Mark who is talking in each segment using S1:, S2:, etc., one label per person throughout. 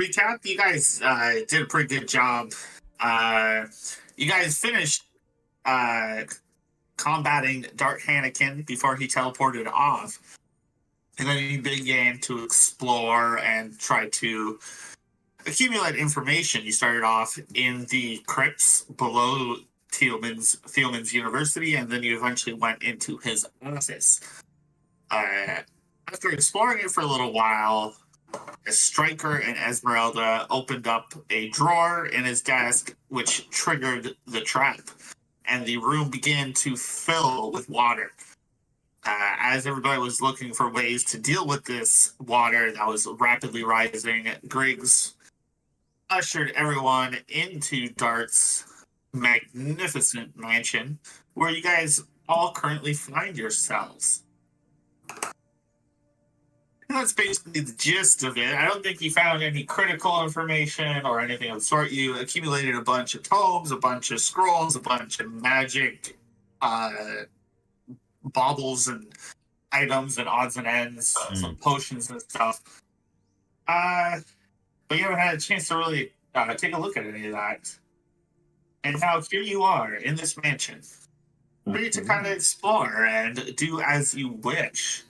S1: recap, you guys did a pretty good job. You guys finished uh, combating Dark Hannikin before he teleported off. And then you began to explore and try to accumulate information. You started off in the crypts below Thielman's University, and then you eventually went into his office. After exploring it for a little while, Striker and Esmeralda opened up a drawer in his desk, which triggered the trap, and the room began to fill with water. As everybody was looking for ways to deal with this water that was rapidly rising, Griggs ushered everyone into Dart's magnificent mansion, where you guys all currently find yourselves. And that's basically the gist of it. I don't think you found any critical information or anything of the sort. You accumulated a bunch of tomes, a bunch of scrolls, a bunch of magic baubles and items and odds and ends, some potions and stuff. But you haven't had a chance to really take a look at any of that. And now here you are in this mansion, free to kind of explore and do as you wish.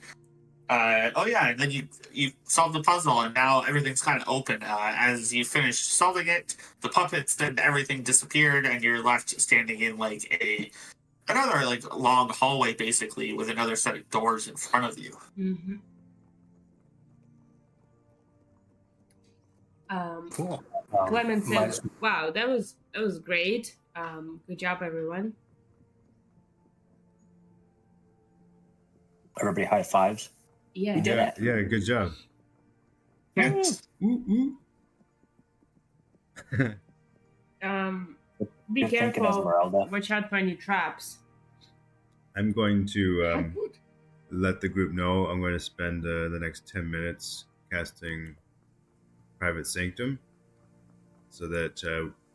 S1: And then you solved the puzzle, and now everything's kind of open. As you finished solving it, the puppets and everything disappeared, and you're left standing in another long hallway, basically, with another set of doors in front of you.
S2: Mm-hmm.
S3: Cool.
S2: Clement says, "Wow, that was great. Good job, everyone."
S3: Everybody high fives.
S2: Yeah.
S3: You did it.
S4: Yeah, good job.
S2: Be
S3: Good thinking,
S2: careful.
S3: Esmeralda.
S2: Watch out for any traps.
S4: I'm going to let the group know I'm going to spend the next 10 minutes casting Private Sanctum so that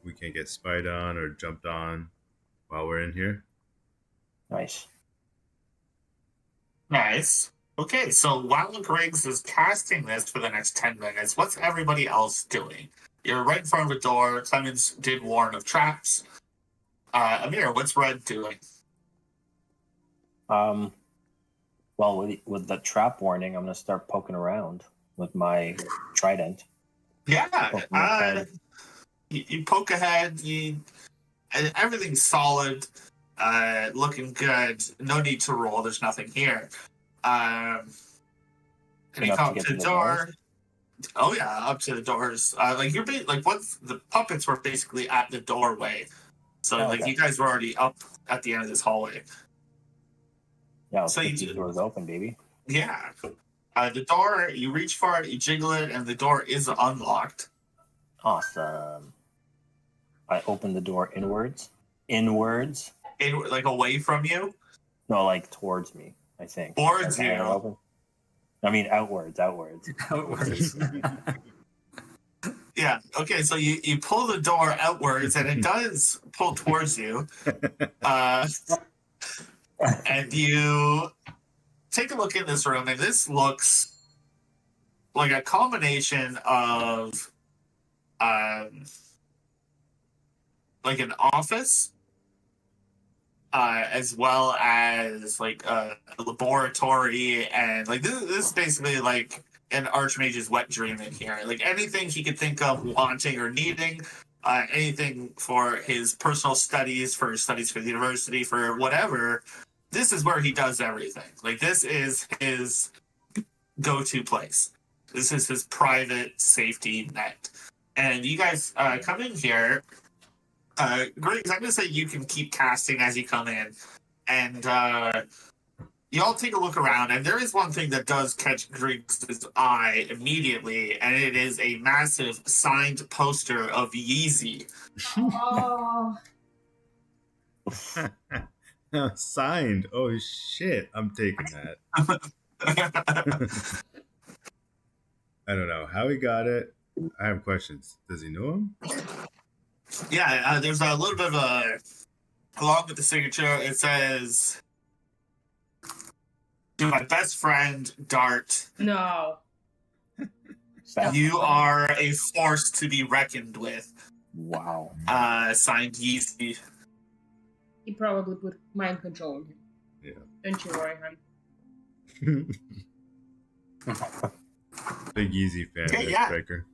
S4: we can't get spied on or jumped on while we're in here.
S3: Nice.
S1: Nice. Okay, so while Griggs is casting this for the next 10 minutes, what's everybody else doing? You're right in front of a door. Clemens did warn of traps. Amir, what's Red doing?
S3: Well, with the trap warning, I'm going to start poking around with my trident.
S1: Yeah, you poke ahead. Everything's solid, looking good. No need to roll. There's nothing here. And you come up to the door. Oh yeah, up to the doors. You're once the puppets were basically at the doorway, so you guys were already up at the end of this hallway.
S3: Yeah, so the door's open, baby.
S1: Yeah. The door, you reach for it, you jiggle it, and the door is unlocked.
S3: Awesome. I open the door inwards.
S1: Away from you?
S3: No, towards me, I think.
S1: Towards you?
S3: I mean, outwards.
S5: Outwards.
S1: Yeah, okay, so you pull the door outwards, and it does pull towards you. And you take a look in this room, and this looks like a combination of an office as well as a laboratory, and this is basically an Archmage's wet dream in here. Anything he could think of wanting or needing, anything for his personal studies, for his studies for the university, for whatever. This is where he does everything. This is his go-to place. This is his private safety net. And you guys come in here. Griggs, I'm going to say you can keep casting as you come in. And you all take a look around. And there is one thing that does catch Griggs' eye immediately. And it is a massive signed poster of Yeezy.
S2: Oh.
S4: Signed. Oh shit! I'm taking that. I don't know how he got it. I have questions. Does he know him?
S1: Yeah, there's a little bit of along with the signature, it says, "To my best friend, Dart."
S2: No.
S3: Best.
S1: You are a force to be reckoned with.
S3: Wow.
S1: Signed Yeezy.
S2: He probably put mind control on him.
S4: Yeah.
S2: Don't you worry, hon.
S4: Big Easy fan
S1: Okay,
S4: there,
S1: yeah.
S4: Striker.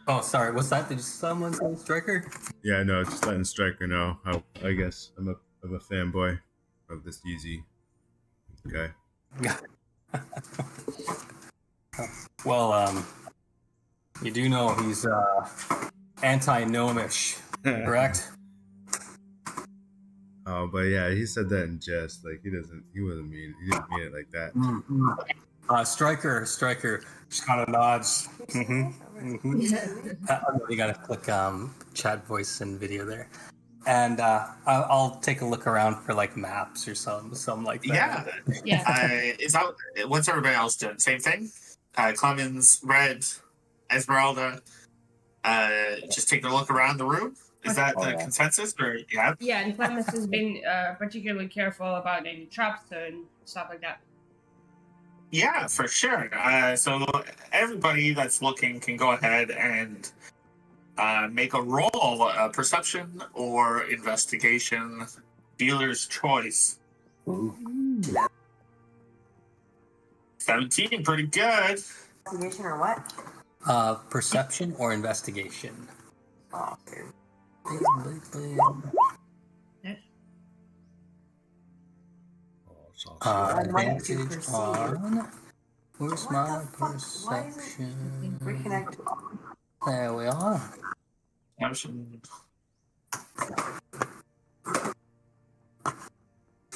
S5: Oh, sorry. What's that? Did someone say Striker?
S4: Yeah, no, just letting Striker know how I guess I'm a fanboy of this Yeezy guy.
S5: Well, you do know he's anti-gnomish, correct?
S4: Oh, but yeah, he said that in jest. Like he didn't mean it like that.
S5: Striker just kind of nods. You gotta click chat voice and video there, and I'll take a look around for like maps or something like that.
S2: Yeah.
S1: Is that what's everybody else doing? Same thing. Clemens, Red, Esmeralda. Just taking a look around the room. Is that the consensus, or yeah?
S2: Yeah, and Clemens has been particularly careful about any traps and stuff like that.
S1: Yeah, for sure. So everybody that's looking can go ahead and make a roll, perception or investigation, dealer's choice.
S3: Ooh.
S1: 17, pretty good.
S6: Investigation or what?
S5: Perception or investigation.
S6: Oh, okay.
S5: Advantage on. Where's
S6: What
S5: my
S6: the fuck? Why is it
S5: perception?
S6: reconnect?
S5: There we are. Yours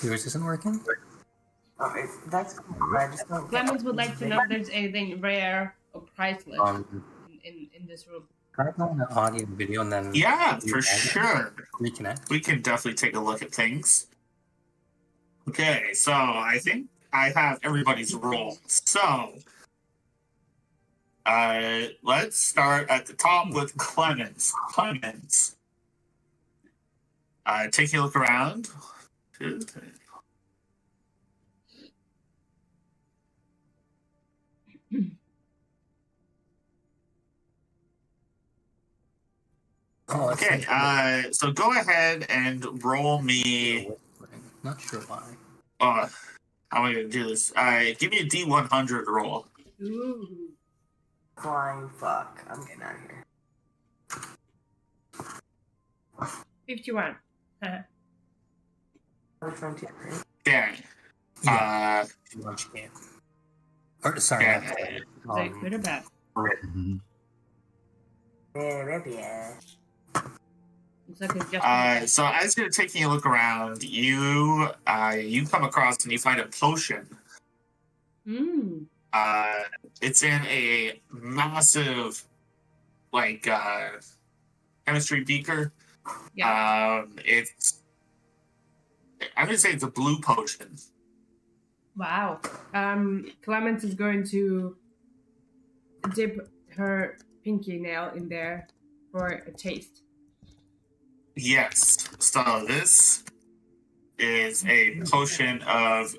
S5: isn't working?
S6: Oh, that's cool. I just don't.
S2: Clemens would like to know if there's anything rare or priceless in this room.
S5: Try on the audio and video and then
S1: Yeah, for sure.
S5: reconnect.
S1: We can definitely take a look at things. Okay, so I think I have everybody's roll. So let's start at the top with Clemens. Clemens. Taking a look around.
S5: Oh,
S1: Okay, so go ahead and roll me.
S5: Not sure why.
S1: How am I going to do this? Give me a D100 roll.
S2: Ooh.
S6: Flying fuck. I'm getting out of here.
S2: 51.
S6: Frontier, right?
S1: Dang.
S5: Yeah. Lunch game. Or sorry.
S1: Yeah.
S2: Is that good or bad?
S4: Mhm.
S6: Yeah.
S2: Looks like it's just.
S1: So as you're taking a look around, you come across and you find a potion.
S2: Mm.
S1: It's in a massive, like, chemistry beaker.
S2: Yeah.
S1: I'm gonna say it's a blue potion.
S2: Wow. Clemens is going to dip her pinky nail in there for a taste.
S1: Yes. So this is a potion of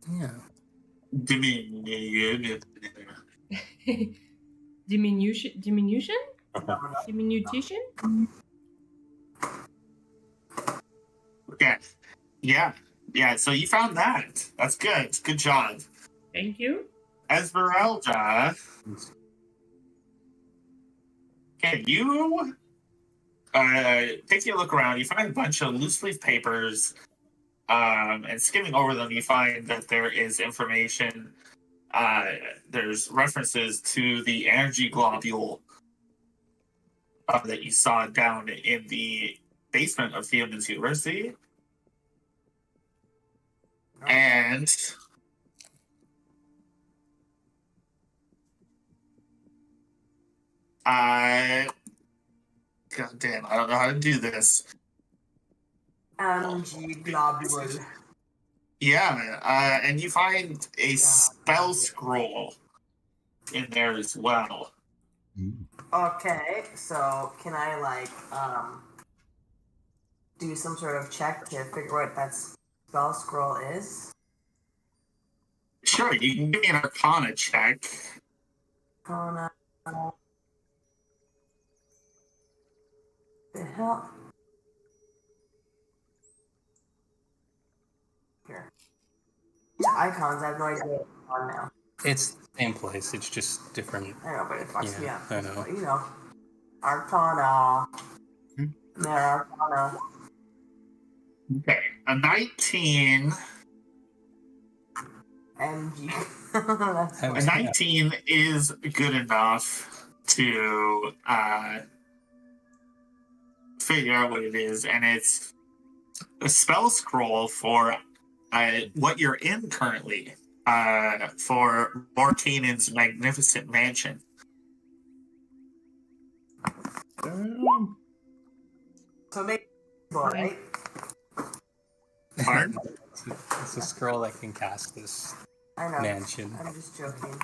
S5: Yeah.
S1: diminution.
S2: Diminution? Diminution?
S1: Okay. Yeah. So you found that. That's good. Good job.
S2: Thank you.
S1: Esmeralda. Okay, you taking a look around, you find a bunch of loose leaf papers, and skimming over them, you find that there is information. There's references to the energy globule that you saw down in the basement of Theoden's University. And God damn, I don't know how to do this.
S6: Energy globule.
S1: Yeah, and you find a spell scroll in there as well.
S6: Okay, so can I do some sort of check to figure out what that spell scroll is?
S1: Sure, you can give me an Arcana check.
S6: Gonna. The hell? Here. These icons, I have no idea what's on now.
S5: It's the same place. It's just different.
S6: I know, but it fucks me
S5: Yeah,
S6: up.
S5: I know.
S6: But, you know. Arcana. There, Arcana.
S1: Okay, a 19.
S6: MG. That's
S1: A 19 is good enough to figure out what it is, and it's a spell scroll for what you're in currently for Mortinen's magnificent mansion.
S6: So make right?
S1: Pardon?
S5: It's a scroll that can cast this
S6: I know.
S5: mansion.
S6: I'm just joking.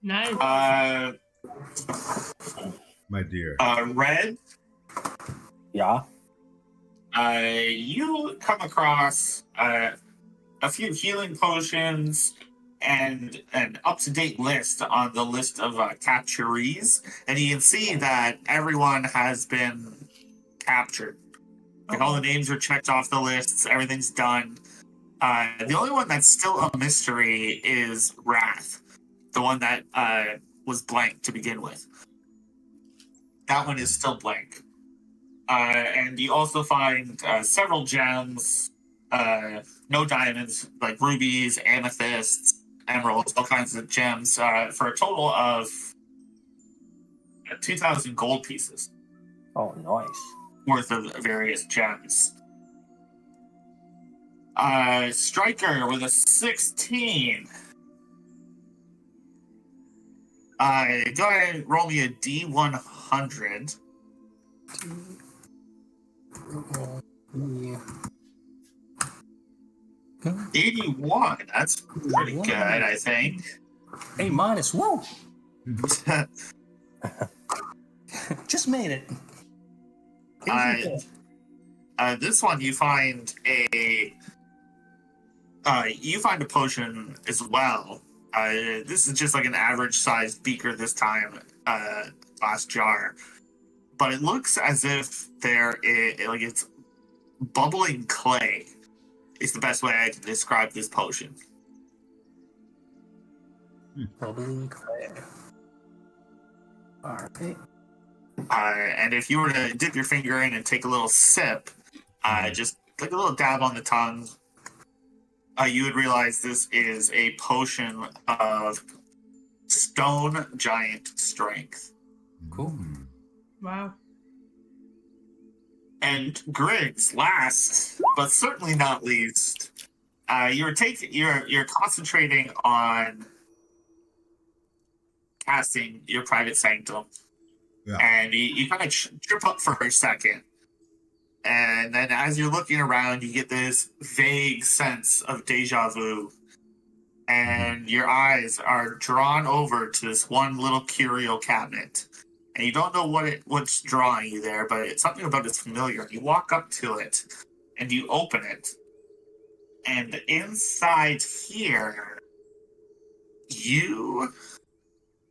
S2: Nice.
S4: My dear.
S1: Red,
S3: Yeah.
S1: you come across a few healing potions and an up-to-date list on the list of capturees, and you can see that everyone has been captured. Like all the names are checked off the lists, everything's done. The only one that's still a mystery is Wrath, the one that was blank to begin with. That one is still blank. And you also find several gems, no diamonds, like rubies, amethysts, emeralds, all kinds of gems, for a total of 2,000 gold pieces
S3: Oh, nice.
S1: worth of various gems. Striker with a 16. Go ahead and roll me a D100.
S5: Yeah.
S1: 81. That's pretty good, I think.
S5: A minus. Whoa! Just made it.
S1: This one you find a potion as well. This is just like an average sized beaker this time, glass jar, but it looks as if it's bubbling clay. Is the best way I can describe this potion.
S5: Bubbling clay. Alright.
S1: And if you were to dip your finger in and take a little sip, just like a little dab on the tongue, you would realize this is a potion of stone giant strength.
S5: Cool.
S2: Wow.
S1: And Griggs, last but certainly not least, you're concentrating on casting your private sanctum, and you kind of trip up for a second, and then as you're looking around, you get this vague sense of deja vu, and your eyes are drawn over to this one little curio cabinet. And you don't know what's drawing you there, but it's something about it's familiar. You walk up to it, and you open it. And inside here, you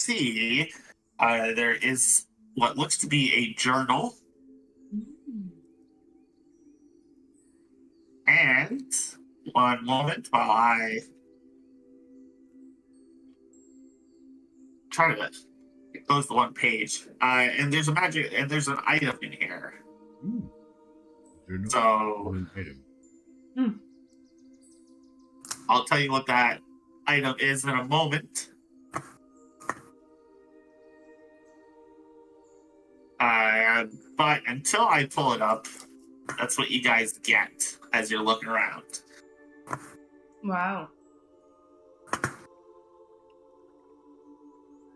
S1: see there is what looks to be a journal. And one moment while I try to close the one page. And there's an item in here. So
S4: An item.
S1: I'll tell you what that item is in a moment. But until I pull it up, that's what you guys get as you're looking around.
S2: Wow.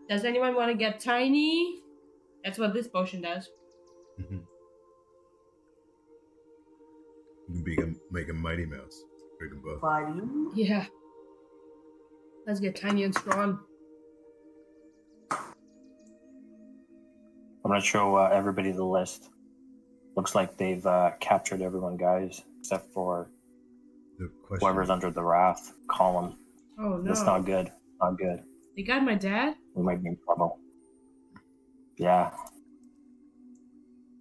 S2: Does anyone want to get tiny? That's what this potion does.
S4: You can make a Mighty Mouse. Break them both.
S6: Buddy.
S2: Yeah. Let's get tiny and strong.
S3: I'm going to show everybody the list. Looks like they've captured everyone, guys, except for
S4: The question.
S3: whoever's under the Wrath column.
S2: Oh no.
S3: That's not good. Not good.
S2: They got my dad?
S3: We might be in trouble. Yeah.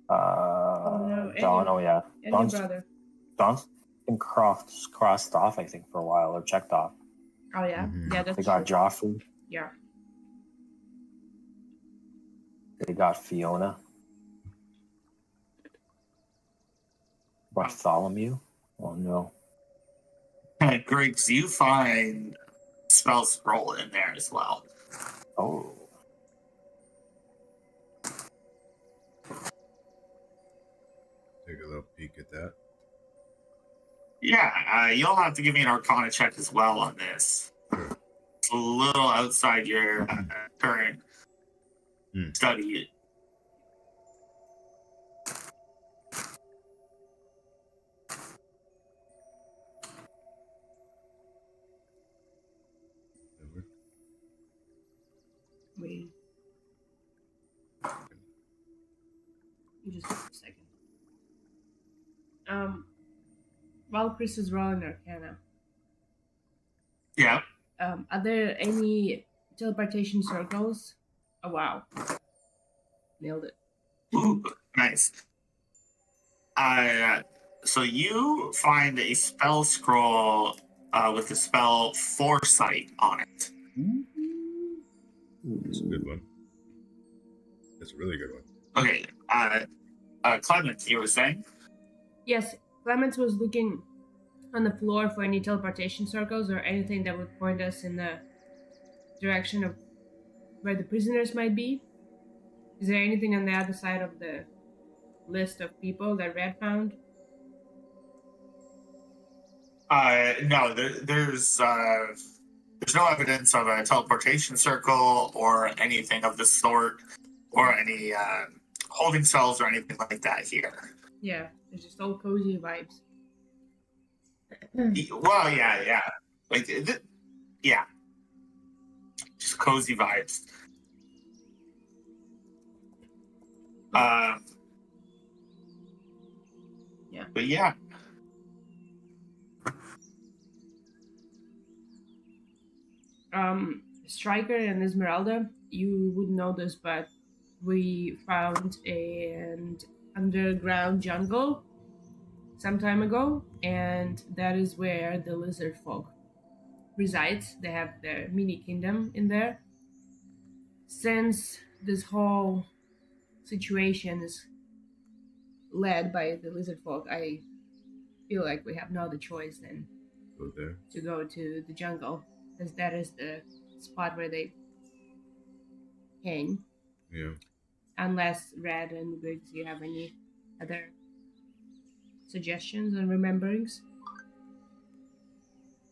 S2: no,
S3: John. Oh yeah.
S2: And your
S3: John's
S2: brother.
S3: been crossed off, I think, for a while, or checked off.
S2: Oh yeah?
S4: Mhm.
S2: Yeah, that's
S3: They got
S2: true.
S3: Joffrey.
S2: Yeah.
S3: They got Fiona. Bartholomew. Oh no.
S1: Griggs, you find spell scroll in there as well.
S3: Oh.
S4: Take a little peek at that.
S1: Yeah, you'll have to give me an Arcana check as well on this. It's a little outside your current study.
S2: Wait. You just wait a second. While Chris is rolling Arcana,
S1: Yeah.
S2: are there any teleportation circles? Oh wow. Nailed it.
S1: Ooh, nice. So you find a spell scroll with the spell Foresight on it.
S4: That's a good one. That's a really good one.
S1: Okay. Clement, you were saying?
S2: Yes, Clemens was looking on the floor for any teleportation circles or anything that would point us in the direction of where the prisoners might be. Is there anything on the other side of the list of people that Red found?
S1: No, there's no evidence of a teleportation circle or anything of the sort, or any holding cells or anything like that here.
S2: Yeah, it's just all cozy vibes.
S1: Well, yeah, like yeah, just cozy vibes.
S2: Yeah.
S1: But yeah.
S2: Striker and Esmeralda, you wouldn't know this, but we found an underground jungle some time ago, and that is where the lizard folk resides. They have their mini kingdom in there. Since this whole situation is led by the lizard folk, I feel like we have no other choice than
S4: Go there.
S2: to go to the jungle, because that is the spot where they hang.
S4: Yeah.
S2: Unless Red and Griggs, you have any other suggestions and rememberings?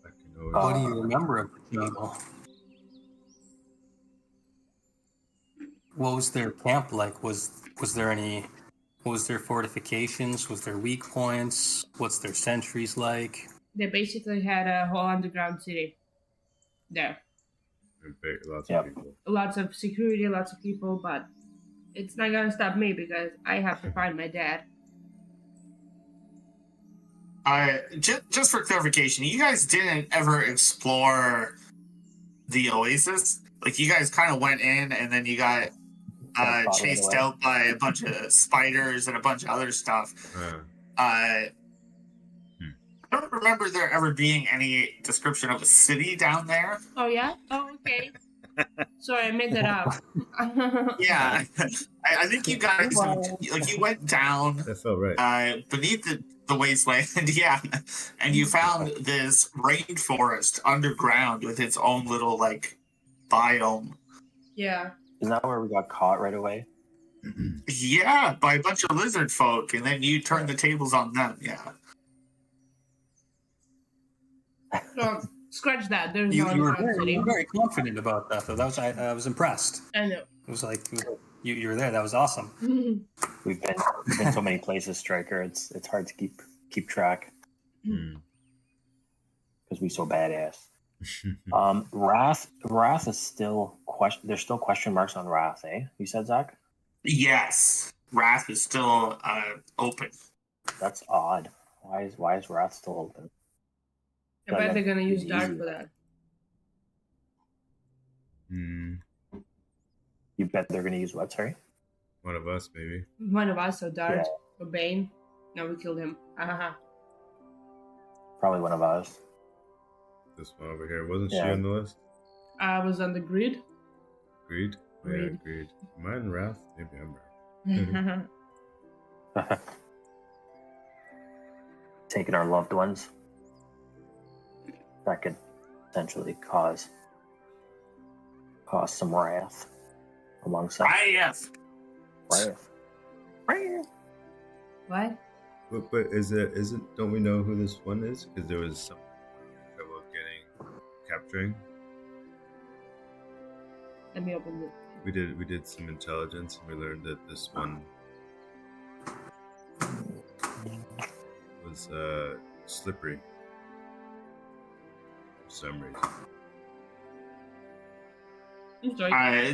S4: I can always.
S5: What do you remember of the jungle? What was their camp like? Was there any? Was there fortifications? Was there weak points? What's their sentries like?
S2: They basically had a whole underground city there.
S4: Lots
S3: Yep.
S4: of people.
S2: Lots of security, lots of people, but it's not gonna stop me because I have to find my dad.
S1: Just for clarification, you guys didn't ever explore the Oasis? Like, you guys kind of went in and then you got
S3: Got caught
S1: chased
S3: right away.
S1: out by a bunch of spiders and a bunch of other stuff. I don't remember there ever being any description of a city down there.
S2: Oh yeah? Oh okay. Sorry, I made that up.
S1: Yeah, I think you guys you went down
S4: That felt right.
S1: beneath the wasteland, yeah, and you found this rainforest underground with its own little like biome.
S2: Yeah.
S3: Isn't that where we got caught right away?
S1: Yeah, by a bunch of lizard folk, and then you turned the tables on them. Yeah.
S2: So scratch that. There's
S5: You
S2: no
S5: were
S2: underground city.
S5: very confident about that, though. That was I was impressed.
S2: I know.
S5: It was like you were there. That was awesome.
S3: We've been so many places, Striker. It's hard to keep track
S4: Hmm.
S3: because we so badass. Wrath is still there's still question marks on Wrath, eh? You said, Zach?
S1: Yes, Wrath is still open.
S3: That's odd. Why is Wrath still open?
S2: I bet they're gonna use
S3: Easy.
S2: dark for that.
S4: Hmm.
S3: You bet they're gonna use what? Sorry.
S4: One of us, maybe.
S2: One of us, or Dart,
S3: Yeah.
S2: or Bane. No, we killed him. Ahaha.
S3: Probably one of us.
S4: This one over here. Wasn't she
S3: Yeah.
S4: on the list?
S2: I was on the grid.
S4: Greed? Oh, yeah,
S2: Greed.
S4: greed. Am I in Wrath? Maybe I'm Wrath.
S3: Taking our loved ones. That could potentially cause some wrath amongst us.
S1: Yes.
S3: Wrath. Wrath.
S2: What?
S4: But isn't? Don't we know who this one is? Because there was some trouble capturing.
S2: Let me open it.
S4: We did some intelligence and we learned that this one was slippery for some reason.
S2: I'm sorry.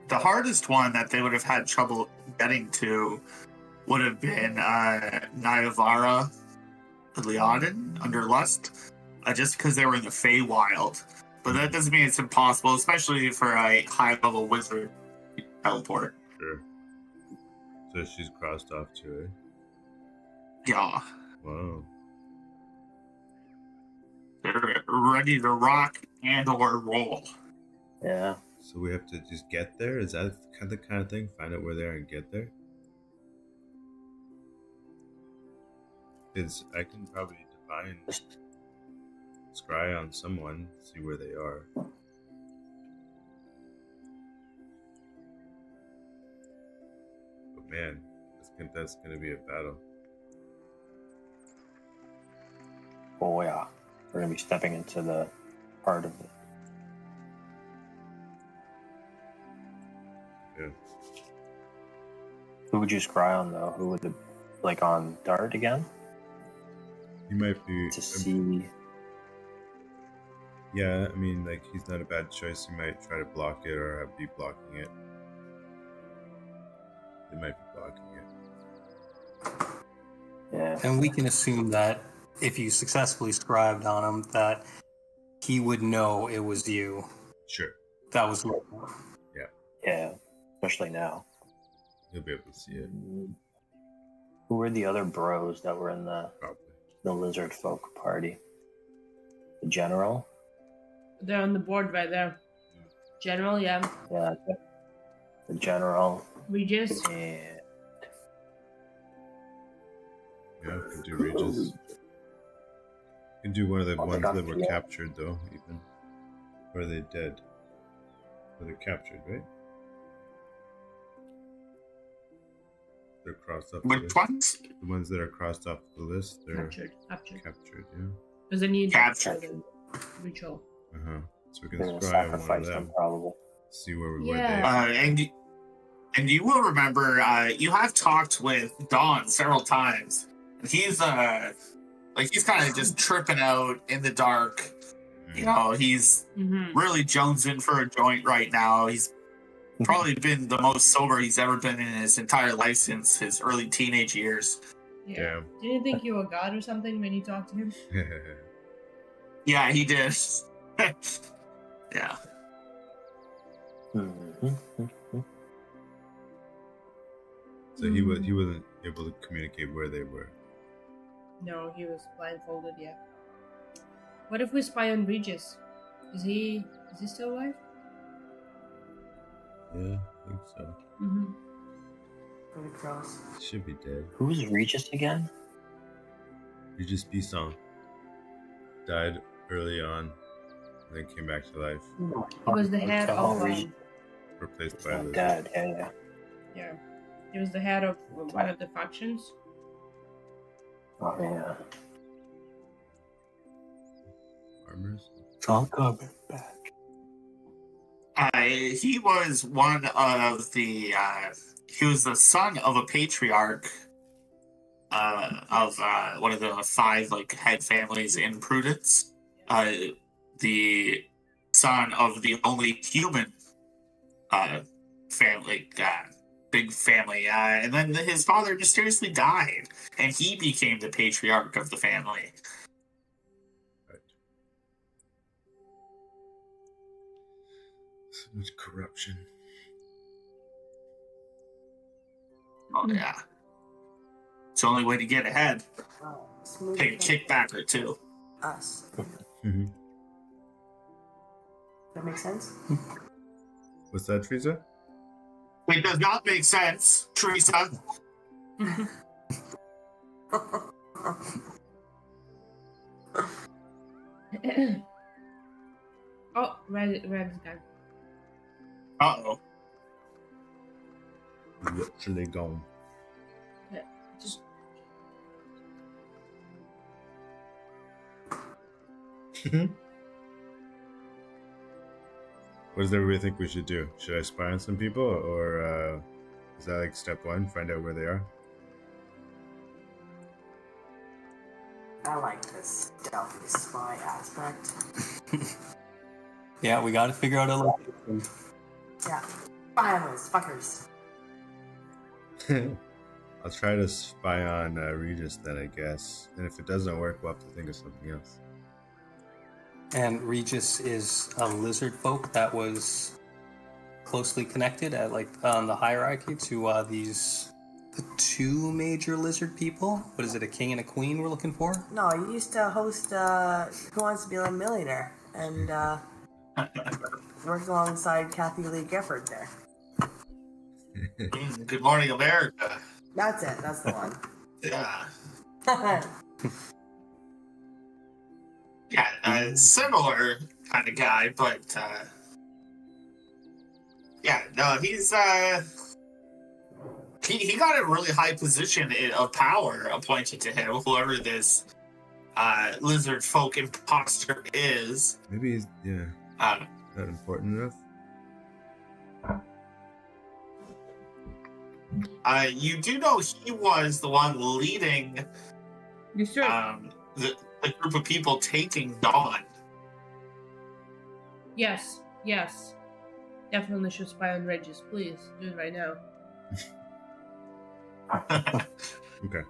S1: The hardest one that they would have had trouble getting to would have been Nyavara Leonin under Lust, just because they were in the Feywild. But that doesn't mean it's impossible, especially for a high-level wizard teleport.
S4: Sure. So she's crossed off to it.
S1: Yeah.
S4: Wow.
S1: They're ready to rock and or roll.
S3: Yeah.
S4: So we have to just get there? Is that the kind of thing? Find out where they are and get there? Because I can probably define scry on someone, see where they are. But man, that's gonna be a battle.
S3: Oh yeah. We're gonna be stepping into the part of it.
S4: Yeah.
S3: Who would you scry on though? Who would the like on Dart again?
S4: He might be
S3: To see.
S4: Yeah, I mean, like, he's not a bad choice. He might try to block it or be blocking it. They might be blocking it.
S3: Yeah.
S5: And we can assume that if you successfully scribed on him, that he would know it was you.
S4: Sure.
S5: That was
S3: Yeah. Especially now.
S4: He'll be able to see it,
S3: Who were the other bros that were in the
S4: probably.
S3: lizard folk party? The general?
S2: They're on the board right there. General, yeah.
S3: Yeah. The general.
S2: Regis.
S3: And
S4: Yeah, we can do Regis. We can do one of the
S3: Oh, they
S4: ones
S3: got
S4: that were
S3: Fiona.
S4: captured, though, even. Or are they dead? Or they're captured, right? They're crossed off the
S1: Which
S4: list.
S1: ones?
S4: The ones that are crossed off the list, they're
S2: Captured.
S4: captured, yeah.
S2: Because they need
S1: Captured.
S2: the ritual.
S4: Uh-huh. So we can
S3: they're gonna
S4: scry on one of
S3: sacrifice them
S4: them,
S3: probably.
S4: see where
S2: Yeah.
S1: And you will remember, you have talked with Don several times. He's he's kind of just tripping out in the dark.
S4: they.
S1: You know, he's
S2: Mm-hmm.
S1: really jonesing for a joint right now. He's probably been the most sober he's ever been in his entire life since his early teenage years.
S2: Yeah.
S4: Yeah.
S2: Didn't you think you were God or something when you talked to him?
S1: Yeah, he did. Yeah.
S3: Mm-hmm.
S4: So he wasn't able to communicate where they were.
S2: No, he was blindfolded, yeah. What if we spy on Regis? Is he still alive?
S4: Yeah, I think so.
S2: Mm-hmm.
S6: Pretty close.
S4: He should be dead.
S3: Who's Regis again?
S4: Regis Bisson died early on, and then came back to life,
S2: He was the head
S3: Oh,
S2: of
S3: Regis.
S4: replaced
S3: He's
S4: by
S3: not
S4: Liz.
S3: dead. Yeah.
S2: yeah. He was the head of one of the factions.
S3: Oh yeah.
S4: Farmers.
S3: I'll come back.
S1: He was one of the. He was the son of a patriarch of one of the five head families in Prudence. The son of the only human family, big family, and then his father mysteriously died, and he became the patriarch of the family.
S4: Right. much corruption.
S1: Oh yeah. It's the only way to get ahead.
S6: Smooth
S1: Take a kickback or two.
S6: us.
S4: Mhm.
S6: That makes sense?
S4: What's that, Teresa?
S1: It does not make sense, Teresa.
S2: Oh, Red's gone.
S1: Uh-oh.
S4: Literally gone.
S2: Just
S4: What does everybody think we should do? Should I spy on some people, or is that like step one? Find out where they are.
S6: I like this stealthy spy aspect.
S5: Yeah, we got to figure out a location.
S6: Yeah. Spy on those fuckers.
S4: I'll try to spy on Regis then, I guess. And if it doesn't work, we'll have to think of something else.
S5: And Regis is a lizard folk that was closely connected at on the hierarchy to the two major lizard people. What is it? A king and a queen we're looking for?
S6: No, you used to host Who Wants to Be a Millionaire and worked alongside Kathy Lee Gifford there.
S1: Good Morning America.
S6: That's it. That's the one.
S1: Yeah. Yeah, similar kind of guy, but yeah, no, he's he got a really high position of power appointed to him, whoever this lizard folk imposter is.
S4: Maybe he's, yeah, not important enough.
S1: You do know he was the one leading
S2: you sure?
S1: the group of people taking Dawn.
S2: Yes. Definitely should spy on Regis. Please do it right now.
S4: Okay.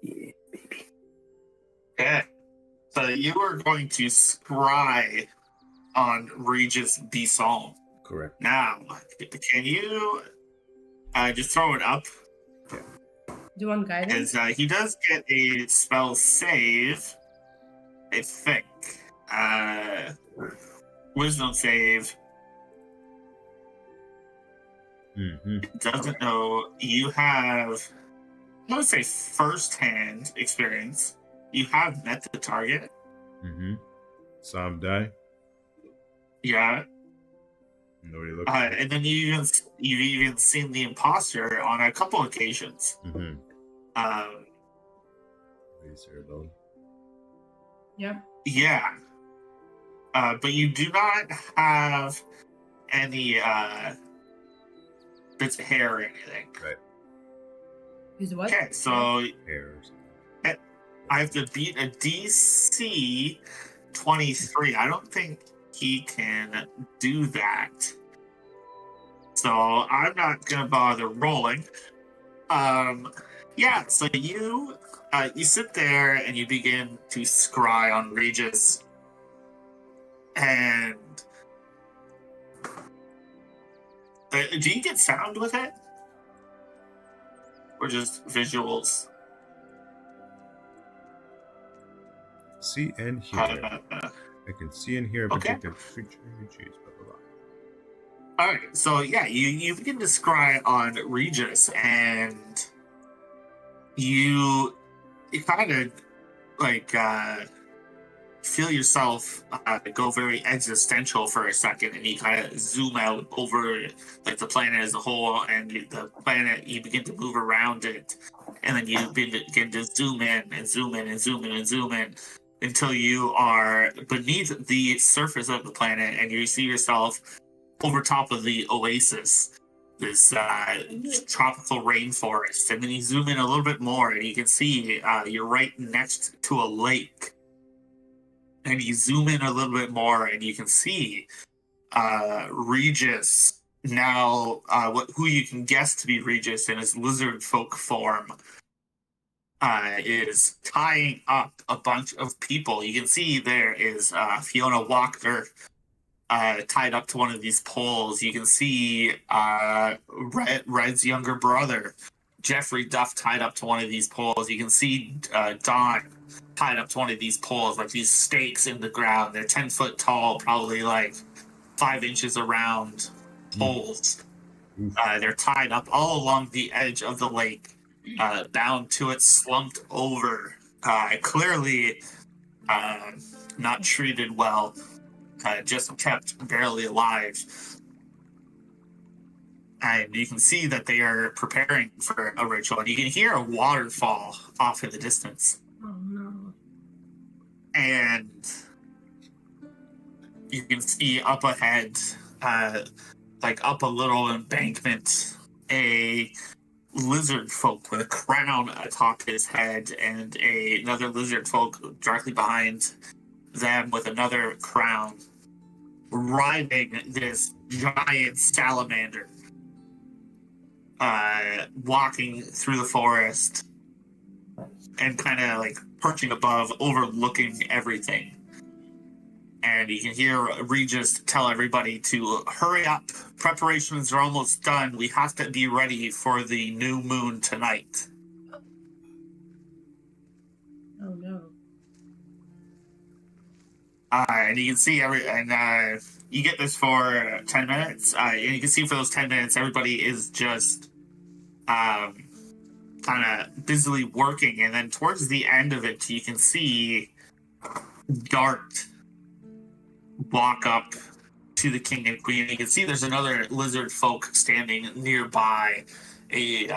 S3: Yeah, baby.
S1: Okay. So you are going to scry on Regis Bisson.
S4: Correct.
S1: Now, can you just throw it up?
S2: Do you want guidance?
S1: Because he does get a spell save, I think. Wisdom save.
S4: Mm-hmm.
S1: Doesn't know. You have, I would say, first-hand experience. You have met the target.
S4: Mm-hmm. Saw him die.
S1: Yeah.
S4: Nobody looked.
S1: And then you've even seen the imposter on a couple occasions.
S4: Mm-hmm. He's here alone.
S2: Yeah.
S1: Yeah. But you do not have any bits of hair or anything.
S4: Right.
S2: Is what?
S1: Okay, so
S4: Hairs.
S1: I have to beat a DC 23. I don't think he can do that. So I'm not gonna bother rolling. Yeah, so you sit there and you begin to scry on Regis. And do you get sound with it? Or just visuals?
S4: See and hear. I can see and hear a
S1: Okay.
S4: particular creature you choose. Blah blah blah.
S1: All right, so yeah, you begin to scry on Regis, and you kind of like feel yourself go very existential for a second, and you kind of zoom out over like the planet as a whole, and the planet, you begin to move around it, and then you begin to zoom in and zoom in and zoom in and zoom in until you are beneath the surface of the planet, and you see yourself over top of the oasis, this tropical rainforest. And then you zoom in a little bit more, and you can see you're right next to a lake. And you zoom in a little bit more, and you can see Regis now, who you can guess to be Regis in his lizard folk form. is tying up a bunch of people. You can see there is Fiona Walker tied up to one of these poles. You can see Red's younger brother, Jeffrey Duff, tied up to one of these poles. You can see Don tied up to one of these poles, like these stakes in the ground. They're 10 foot tall, probably like 5 inches around poles. They're tied up all along the edge of the lake, bound to it, slumped over, clearly not treated well, just kept barely alive. And you can see that they are preparing for a ritual. And you can hear a waterfall off in the distance.
S2: Oh no.
S1: And you can see up ahead, like up a little embankment, a lizard folk with a crown atop his head, and another lizard folk directly behind them with another crown, riding this giant salamander, walking through the forest and kind of like perching above, overlooking everything. And you can hear Regis tell everybody to hurry up. Preparations are almost done. We have to be ready for the new moon tonight.
S2: Oh no.
S1: And you can see you get this for 10 minutes. And you can see for those 10 minutes, everybody is just kind of busily working. And then towards the end of it, you can see Dart walk up to the king and queen. You can see there's another lizard folk standing nearby, a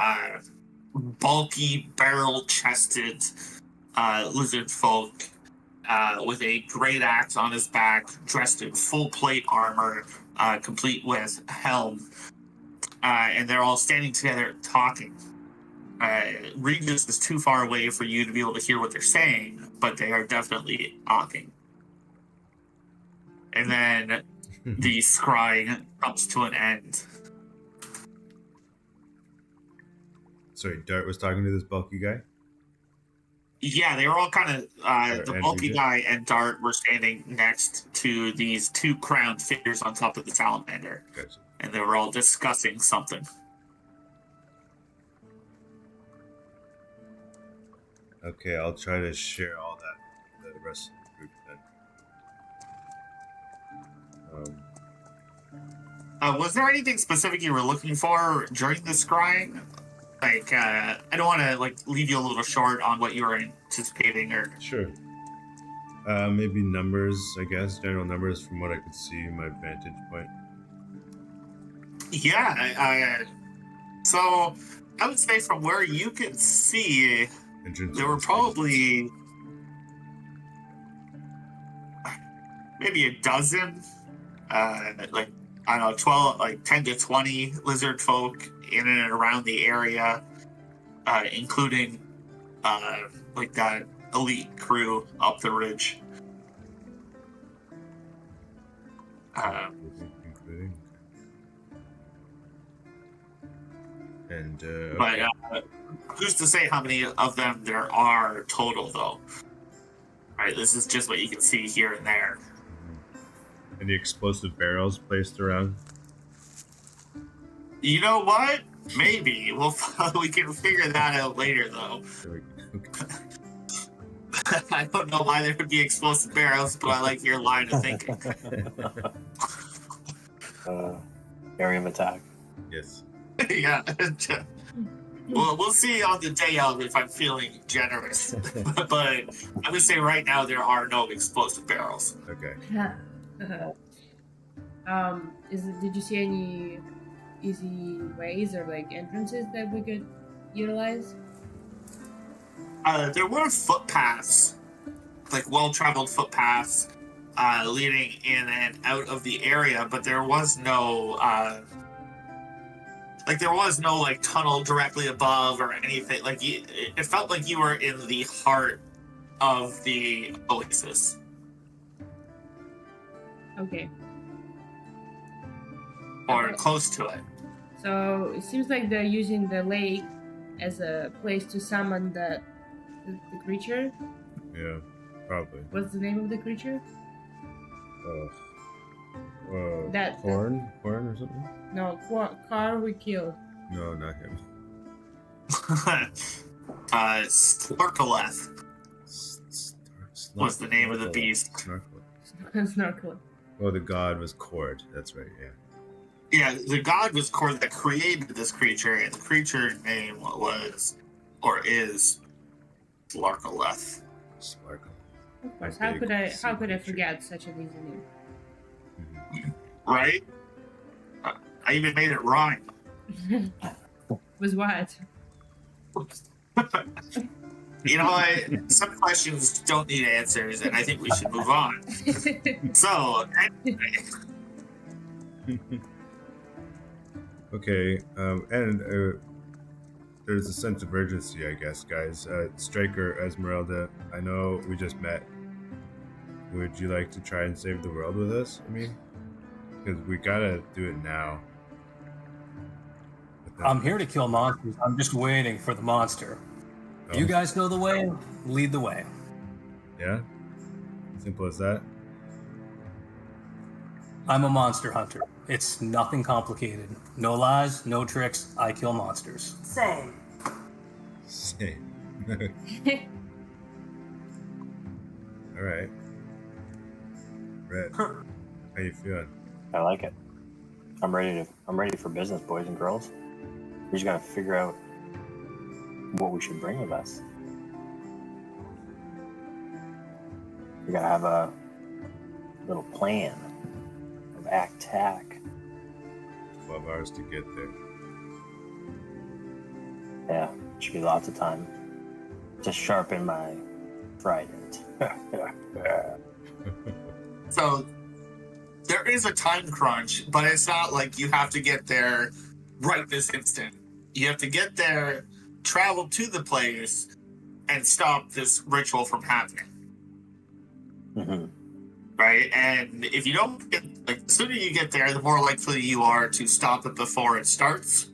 S1: bulky, barrel-chested lizard folk with a great axe on his back, dressed in full plate armor, complete with helm. And they're all standing together talking. Regis is too far away for you to be able to hear what they're saying, but they are definitely talking. And then the scrying comes to an end.
S4: Sorry, Dart was talking to this bulky guy?
S1: Yeah, they were all kind of the
S4: and
S1: bulky
S4: Regis?
S1: guy and Dart were standing next to these two crowned figures on top of the salamander,
S4: Gotcha.
S1: and they were all discussing something.
S4: Okay, I'll try to share all that with the rest of the group then.
S1: Was there anything specific you were looking for during the scrying? Like, I don't want to like leave you a little short on what you were anticipating, or
S4: Sure. Maybe numbers, I guess, general numbers from what I could see in my vantage point.
S1: yeah. So I would say from where you can see,
S4: Entrance
S1: there were probably maybe a dozen, like I don't know, 12, like 10 to 20 lizard folk in and around the area, including like that elite crew up the ridge.
S4: Including. And
S1: But who's to say how many of them there are total, though? Right, this is just what you can see here and there.
S4: any explosive barrels placed around?
S1: You know what? Maybe we can figure that out later, though.
S4: Okay.
S1: I don't know why there would be explosive barrels, but I like your line of thinking.
S3: Area of attack.
S4: Yes.
S1: Yeah. Well, we'll see on the day of if I'm feeling generous. But I'm gonna say right now there are no explosive barrels.
S4: Okay.
S2: Did you see any easy ways or like entrances that we could utilize?
S1: There were footpaths, like well-traveled footpaths, leading in and out of the area, but there was no like tunnel directly above or anything. Like it felt like you were in the heart of the oasis.
S2: Okay.
S1: Or
S2: Okay.
S1: close to it.
S2: So it seems like they're using the lake as a place to summon the the creature?
S4: Yeah, probably.
S2: What's the name of the creature? That-
S4: corn or something?
S2: No, car we killed.
S4: No, not him.
S1: Snorkeleth was the name of the beast.
S2: Snorkel.
S4: Oh, the god was Cord. That's right. Yeah.
S1: Yeah, the god was Cord that created this creature, and the creature's name was, or is, Slarkaleth.
S4: Sparkle.
S2: Of course.
S4: A
S2: How
S4: big
S2: could I
S4: sea creature.
S2: forget such an easy name?
S1: Right? I even made it rhyme.
S2: Was what?
S1: You know what? Some questions don't need answers, and I think we should move on. So, anyway,
S4: Okay, and there's a sense of urgency, I guess, guys. Striker, Esmeralda, I know we just met. Would you like to try and save the world with us? I mean, because we gotta do it now.
S5: I'm here to kill monsters. I'm just waiting for the monster.
S4: Oh,
S5: You guys know the way. Lead the way.
S4: Yeah? Simple as that?
S5: I'm a monster hunter. It's nothing complicated. No lies, no tricks. I kill monsters.
S6: Same.
S4: Same. Alright. Red, how you feeling?
S3: I like it. I'm ready for business, boys and girls. We just gotta figure out what we should bring with us. We gotta have a little plan of attack.
S4: 12 hours to get there.
S3: Yeah, should be lots of time to sharpen my trident.
S1: so there is a time crunch, but it's not like you have to get there right this instant. You have to get there, travel to the place, and stop this ritual from happening.
S3: Mm-hmm.
S1: Right? And if you don't get, like, the sooner you get there, the more likely you are to stop it before it starts.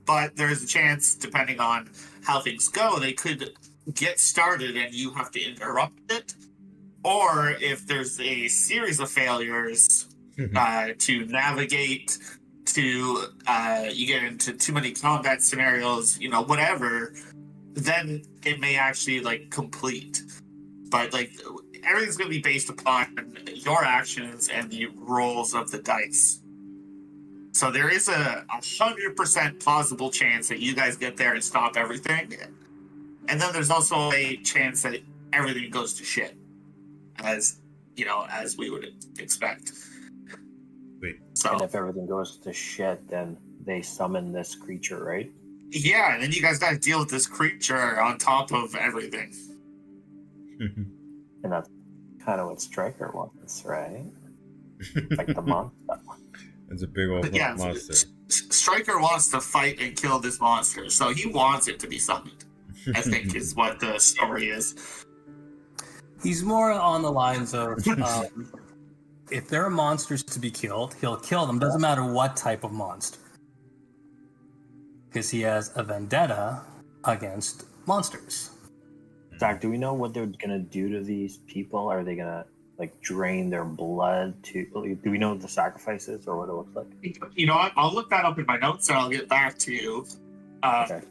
S1: But there's a chance, depending on how things go, they could get started and you have to interrupt it. Or if there's a series of failures to navigate, to you get into too many combat scenarios, you know, whatever, then it may actually like complete. But like everything's going to be based upon your actions and the rolls of the dice. So there is a 100% plausible chance that you guys get there and stop everything. And then there's also a chance that everything goes to shit, as you know, as we would expect.
S4: Wait.
S1: So
S3: And if everything goes to shit, then they summon this creature, right?
S1: yeah, and then you guys got to deal with this creature on top of everything.
S3: And that's kind of what Striker wants, right? Like the monster.
S4: It's a big old
S1: But yeah,
S4: monster.
S1: Stryker wants to fight and kill this monster, so he wants it to be summoned, I think is what the story is.
S5: He's more on the lines of if there are monsters to be killed, he'll kill them. Doesn't matter what type of monster. Because he has a vendetta against monsters.
S3: Zach, do we know what they're gonna do to these people? Are they gonna like drain their blood to? Do we know what the sacrifice is or what it looks like?
S1: You know what? I'll look that up in my notes and I'll get back to you.
S3: Okay.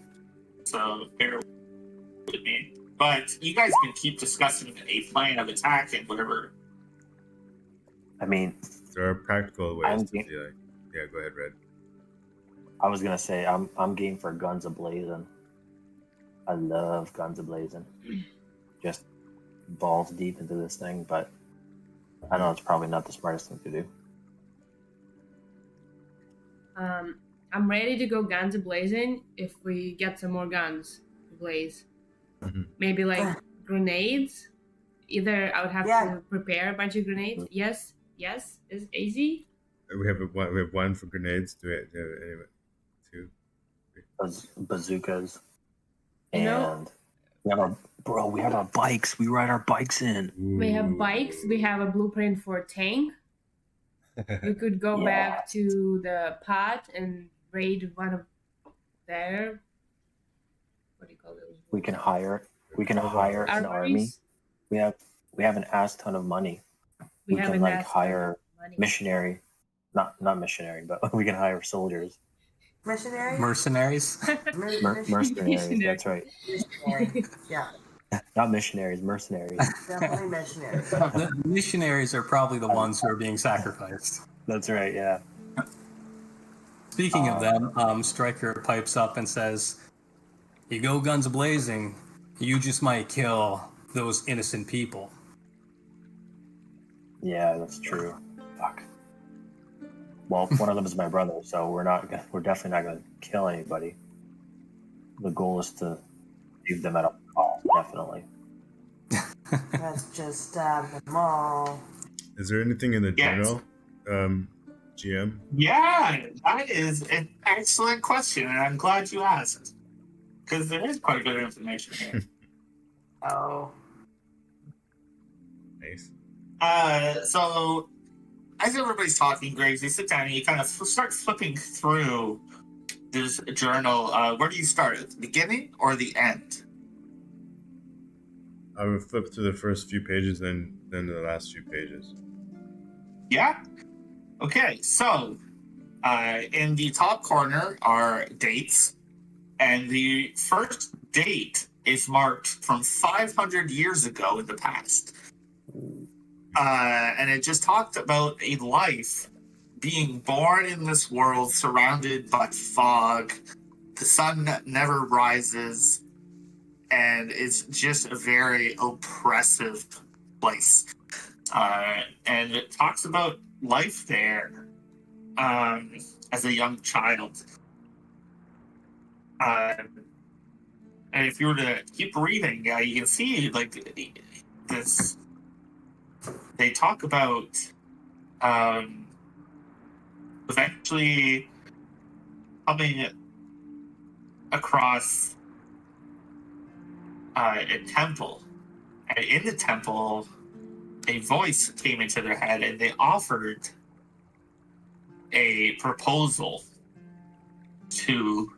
S1: So bear with me. But you guys can keep discussing a plan of attack and whatever.
S3: I mean,
S4: There are practical ways
S3: I'm
S4: to
S3: game-
S4: do it. Yeah, go ahead, Red.
S3: I was gonna say I'm game for guns a-blazing. I love guns a-blazing. Just balls deep into this thing, but I know it's probably not the smartest thing to do.
S2: I'm ready to go guns a-blazing if we get some more guns to blaze.
S4: Mhm.
S2: Maybe like grenades. Either I would have
S6: Yeah.
S2: to prepare a bunch of grenades. Yes, is easy.
S4: We have one for grenades. Do it. Anyway, two.
S3: Bazookas.
S2: You know-
S3: And we have our bikes. We ride our bikes in.
S2: We have bikes. We have a blueprint for a tank. We could go
S3: Yeah.
S2: back to the pot and raid one of their. What do you call those?
S3: We can hire an army.
S2: Armories?
S3: We have an ass ton of money. We
S2: have
S3: can
S2: an
S3: like
S2: ass ton of
S3: hire
S2: money.
S3: missionary, not missionary, but we can hire soldiers,
S6: Missionary?
S5: Mercenaries.
S3: mercenaries. That's right.
S6: Missionary. Yeah,
S3: Not missionaries, mercenaries.
S6: definitely missionary.
S5: The missionaries are probably the ones who are being sacrificed.
S3: That's right. Yeah.
S5: Speaking of them, Stryker pipes up and says, "You go guns blazing, you just might kill those innocent people."
S3: Yeah, that's true. Fuck. Well, one of them is my brother, so we're definitely not gonna kill anybody. The goal is to leave them at a cost, definitely.
S6: Let's just stab them all.
S4: Is there anything in the
S1: Yes.
S4: journal, GM?
S1: Yeah, that is an excellent question, and I'm glad you asked. Because there is quite a bit of information here.
S6: Oh.
S4: Nice.
S1: So, as everybody's talking, Graves, you sit down and you kind of start flipping through this journal. Where do you start? At the beginning or the end?
S4: I would flip through the first few pages, then the last few pages.
S1: Yeah? Okay, so in the top corner are dates, and the first date is marked from 500 years ago in the past. And it just talked about a life being born in this world surrounded by fog. The sun never rises, and it's just a very oppressive place. And it talks about life there as a young child. And if you were to keep reading, you can see like this. They talk about eventually coming across a temple, and in the temple, a voice came into their head, and they offered a proposal to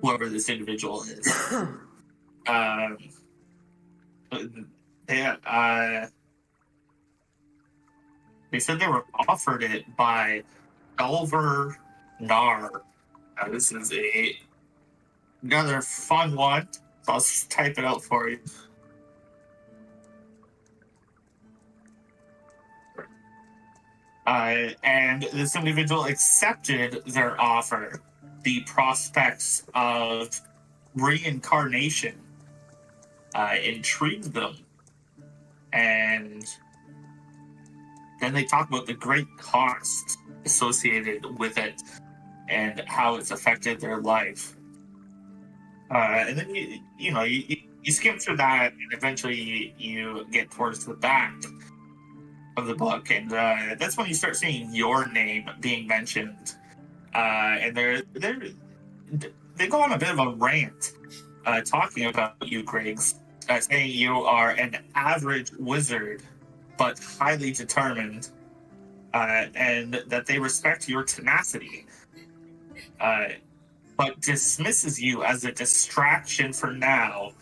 S1: whoever this individual is. They said they were offered it by Elver Nar. This is another fun one. So I'll just type it out for you. And this individual accepted their offer. The prospects of reincarnation intrigued them. And then they talk about the great cost associated with it and how it's affected their life. And then you skim through that, and eventually you get towards the back of the book, and that's when you start seeing your name being mentioned. And they go on a bit of a rant talking about you, Griggs, saying you are an average wizard, but highly determined, and that they respect your tenacity, but dismisses you as a distraction for now,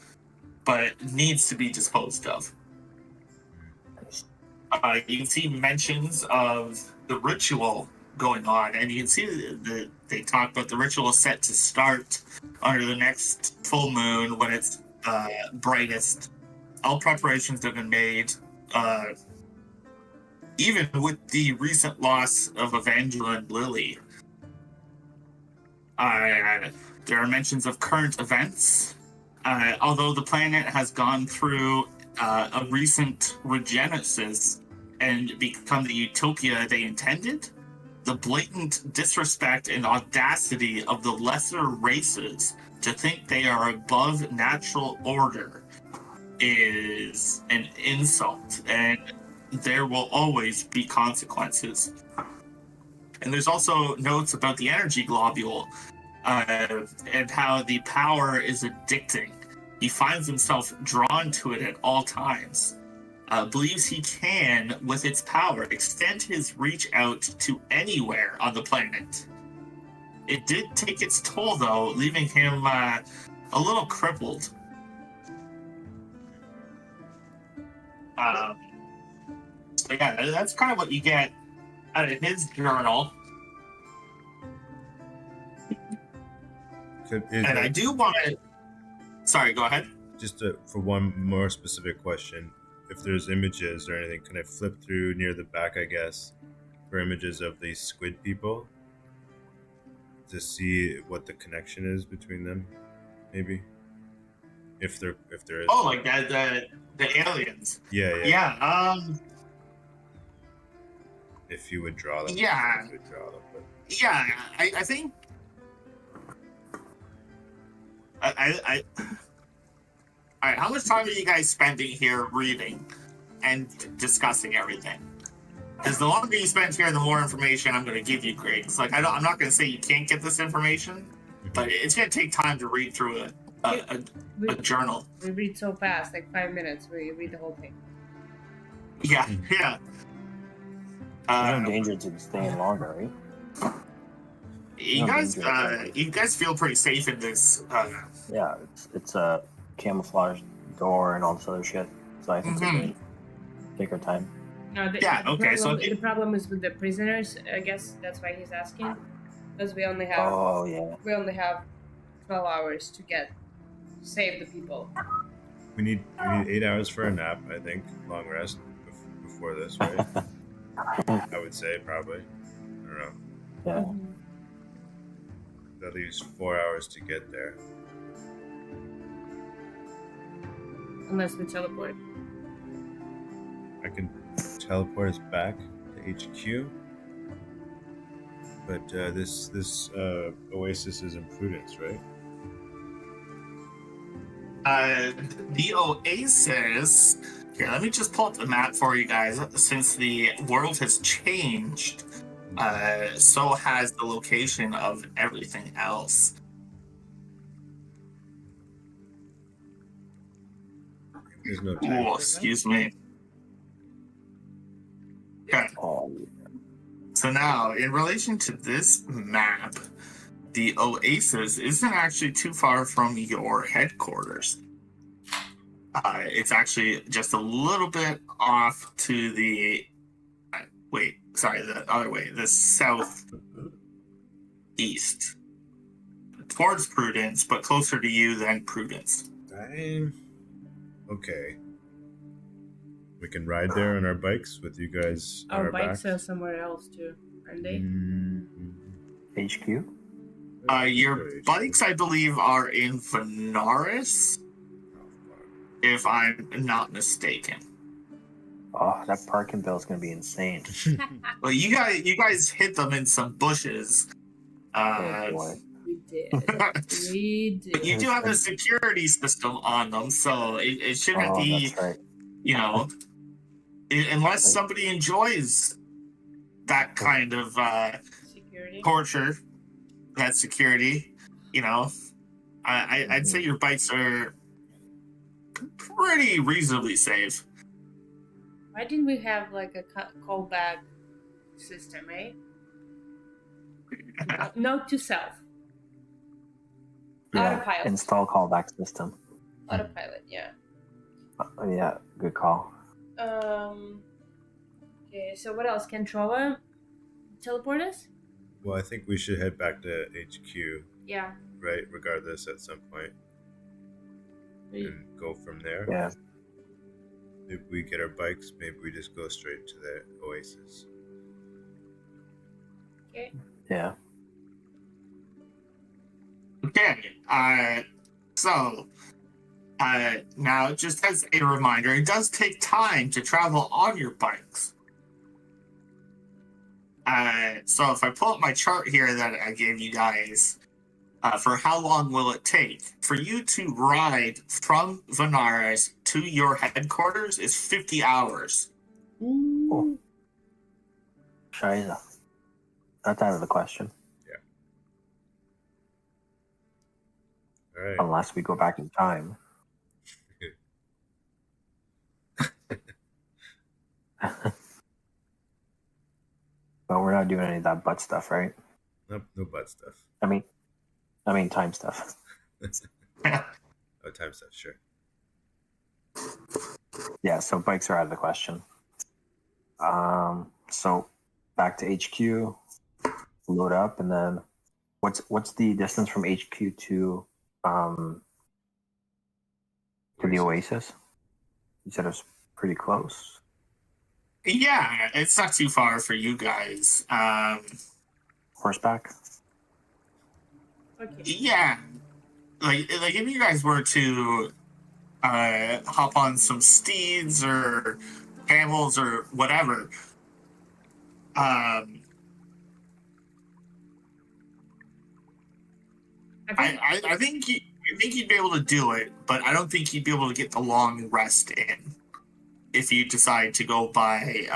S1: but needs to be disposed of. You can see mentions of the ritual going on, and you can see that they talk about the ritual set to start under the next full moon when it's brightest. All preparations have been made. Even with the recent loss of Evangeline Lilly, there are mentions of current events. Although the planet has gone through a recent regenesis and become the utopia they intended, the blatant disrespect and audacity of the lesser races to think they are above natural order is an insult, and there will always be consequences. And there's also notes about the energy globule and how the power is addicting. He finds himself drawn to it at all times. Believes he can, with its power, extend his reach out to anywhere on the planet. It did take its toll, though, leaving him a little crippled. So yeah, that's kind of what you get out of his journal. And I do want to. Sorry, go ahead.
S4: Just for one more specific question, if there's images or anything, can I flip through near the back, I guess, for images of these squid people to see what the connection is between them, maybe? If there is.
S1: Oh, like that the aliens.
S4: Yeah.
S1: Yeah.
S4: If you would draw them.
S1: Yeah.
S4: If you would draw them, but...
S1: Yeah, I think. I all right, how much time are you guys spending here reading and discussing everything? Because the longer you spend here, the more information I'm going to give you, Greg. It's like I'm not going to say you can't get this information, but it's going to take time to read through a journal.
S2: We read so fast, like 5 minutes. We read the whole thing.
S1: Yeah.
S3: There's no danger to staying longer, right?
S1: You guys feel pretty safe in this.
S3: Yeah, it's a camouflage door and all this other shit. So I think we can take our time.
S2: No, the problem is with the prisoners. I guess that's why he's asking, because we only have 12 hours to save the people.
S4: We need 8 hours for a nap, I think. Long rest before this, right? I would say probably. I don't know.
S3: Yeah.
S2: Mm-hmm.
S4: That leaves 4 hours to get there.
S2: Unless we teleport.
S4: I can teleport us back to HQ, but this oasis is in Prudence, right?
S1: The oasis. Here, let me just pull up the map for you guys. Since the world has changed, so has the location of everything else.
S4: There's no time.
S1: Oh, excuse me. Okay. So now, in relation to this map, the oasis isn't actually too far from your headquarters. It's actually just a little bit off to the... the other way. The southeast. Towards Prudence, but closer to you than Prudence.
S4: Okay. We can ride there on our bikes with you guys on
S2: Our
S4: our
S2: bikes
S4: backs.
S2: are somewhere else too, aren't they?
S3: HQ?
S1: Your bikes, I believe, are in Venaris, if I'm not mistaken.
S3: Oh, that parking bill is going to be insane.
S1: Well, you guys hit them in some bushes.
S3: Oh, boy.
S2: We did. We did.
S1: You do have a security system on them, so it shouldn't be,
S3: That's right.
S1: you know, unless somebody enjoys that kind of
S2: Security.
S1: torture, that security, you know. I'd say your bikes are pretty reasonably safe.
S2: Why didn't we have like a callback system, eh? Note to self.
S3: Yeah,
S2: Autopilot.
S3: install callback system.
S2: Autopilot, yeah.
S3: Yeah, good call.
S2: Okay, so what else? Can Trova teleport us?
S4: Well, I think we should head back to HQ,
S2: Yeah.
S4: right? Regardless, at some point, and go from there.
S3: Yeah.
S4: If we get our bikes, maybe we just go straight to the oasis.
S2: Okay.
S3: Yeah.
S1: Okay, so now just as a reminder, it does take time to travel on your bikes. So if I pull up my chart here that I gave you guys, for how long will it take for you to ride from Venaris to your headquarters is 50 hours.
S3: Cool. Scheiße. That's out of the question.
S4: All right.
S3: Unless we go back in time. But we're not doing any of that butt stuff, right?
S4: Nope, no butt stuff.
S3: I mean time stuff.
S4: Oh, time stuff, sure.
S3: Yeah, so bikes are out of the question. So back to HQ, load up, and then what's the distance from HQ to the Oasis? You said it was pretty close.
S1: Yeah, it's not too far for you guys.
S3: Horseback.
S2: Okay.
S1: Yeah, like if you guys were to hop on some steeds or camels or whatever, I think you'd be able to do it, but I don't think you'd be able to get the long rest in if you decide to go by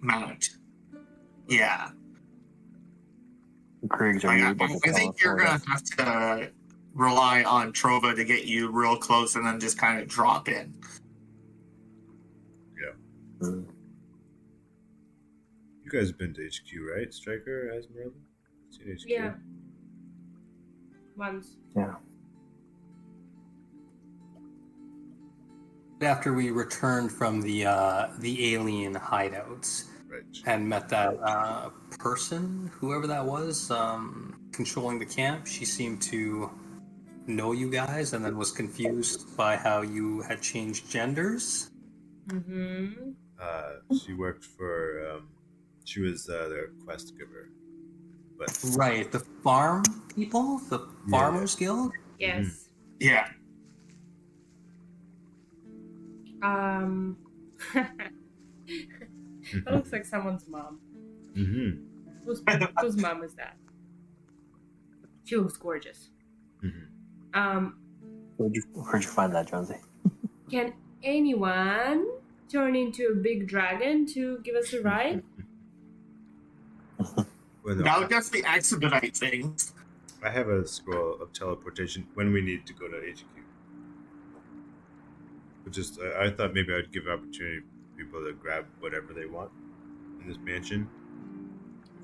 S1: mount. Yeah.
S3: Griggs, are
S1: Like,
S3: you
S1: I
S3: able to
S1: think you're
S3: teleport
S1: gonna
S3: us?
S1: have to rely on Trova to get you real close and then just kind of drop in.
S3: Mm.
S4: You guys have been to HQ, right? Striker, Esmeralda? Seen HQ?
S2: Yeah. Once.
S3: Yeah.
S5: After we returned from the alien hideouts
S4: Right.
S5: and met that person, whoever that was, controlling the camp, she seemed to know you guys and then was confused by how you had changed genders.
S2: Mm-hmm.
S4: She worked for. She was their quest giver, but
S5: Right, the farm people, the Farmers Guild.
S2: Yes.
S1: Yeah.
S2: That looks like someone's mom.
S4: Mm-hmm.
S2: Whose mom is that? She looks gorgeous.
S4: Mm-hmm.
S3: Where'd you find that, Jonesy?
S2: Can anyone turn into a big dragon to give us a ride?
S4: Well, no,
S1: That would definitely expedite things.
S4: I have a scroll of teleportation when we need to go to HQ. But just, I thought maybe I'd give opportunity for people to grab whatever they want in this mansion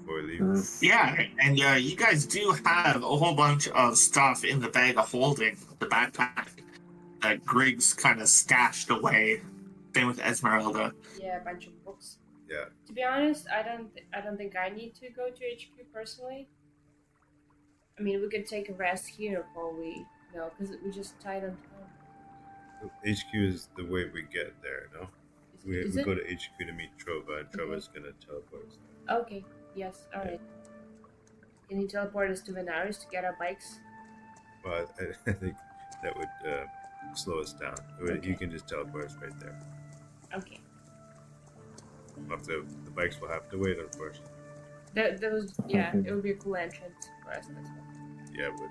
S4: before we leave.
S3: Mm.
S1: Yeah, and you guys do have a whole bunch of stuff in the bag of holding, the backpack, that Griggs kind of stashed away. Same with Esmeralda.
S2: Yeah, a bunch of books.
S4: Yeah.
S2: To be honest, I don't think I need to go to HQ personally. I mean, we could take a rest here before we go, because we just tied on time.
S4: HQ is the way we get there, no? We
S2: Is
S4: go
S2: it?
S4: to HQ to meet Trova, and Trova's going to teleport us.
S2: Okay, yes, alright. Can you teleport us to Venaris to get our bikes?
S4: Well, I think that would slow us down. You can just teleport us right there.
S2: Okay.
S4: The bikes will have to wait, unfortunately.
S2: It would be a cool entrance for us. That's one.
S4: Yeah, but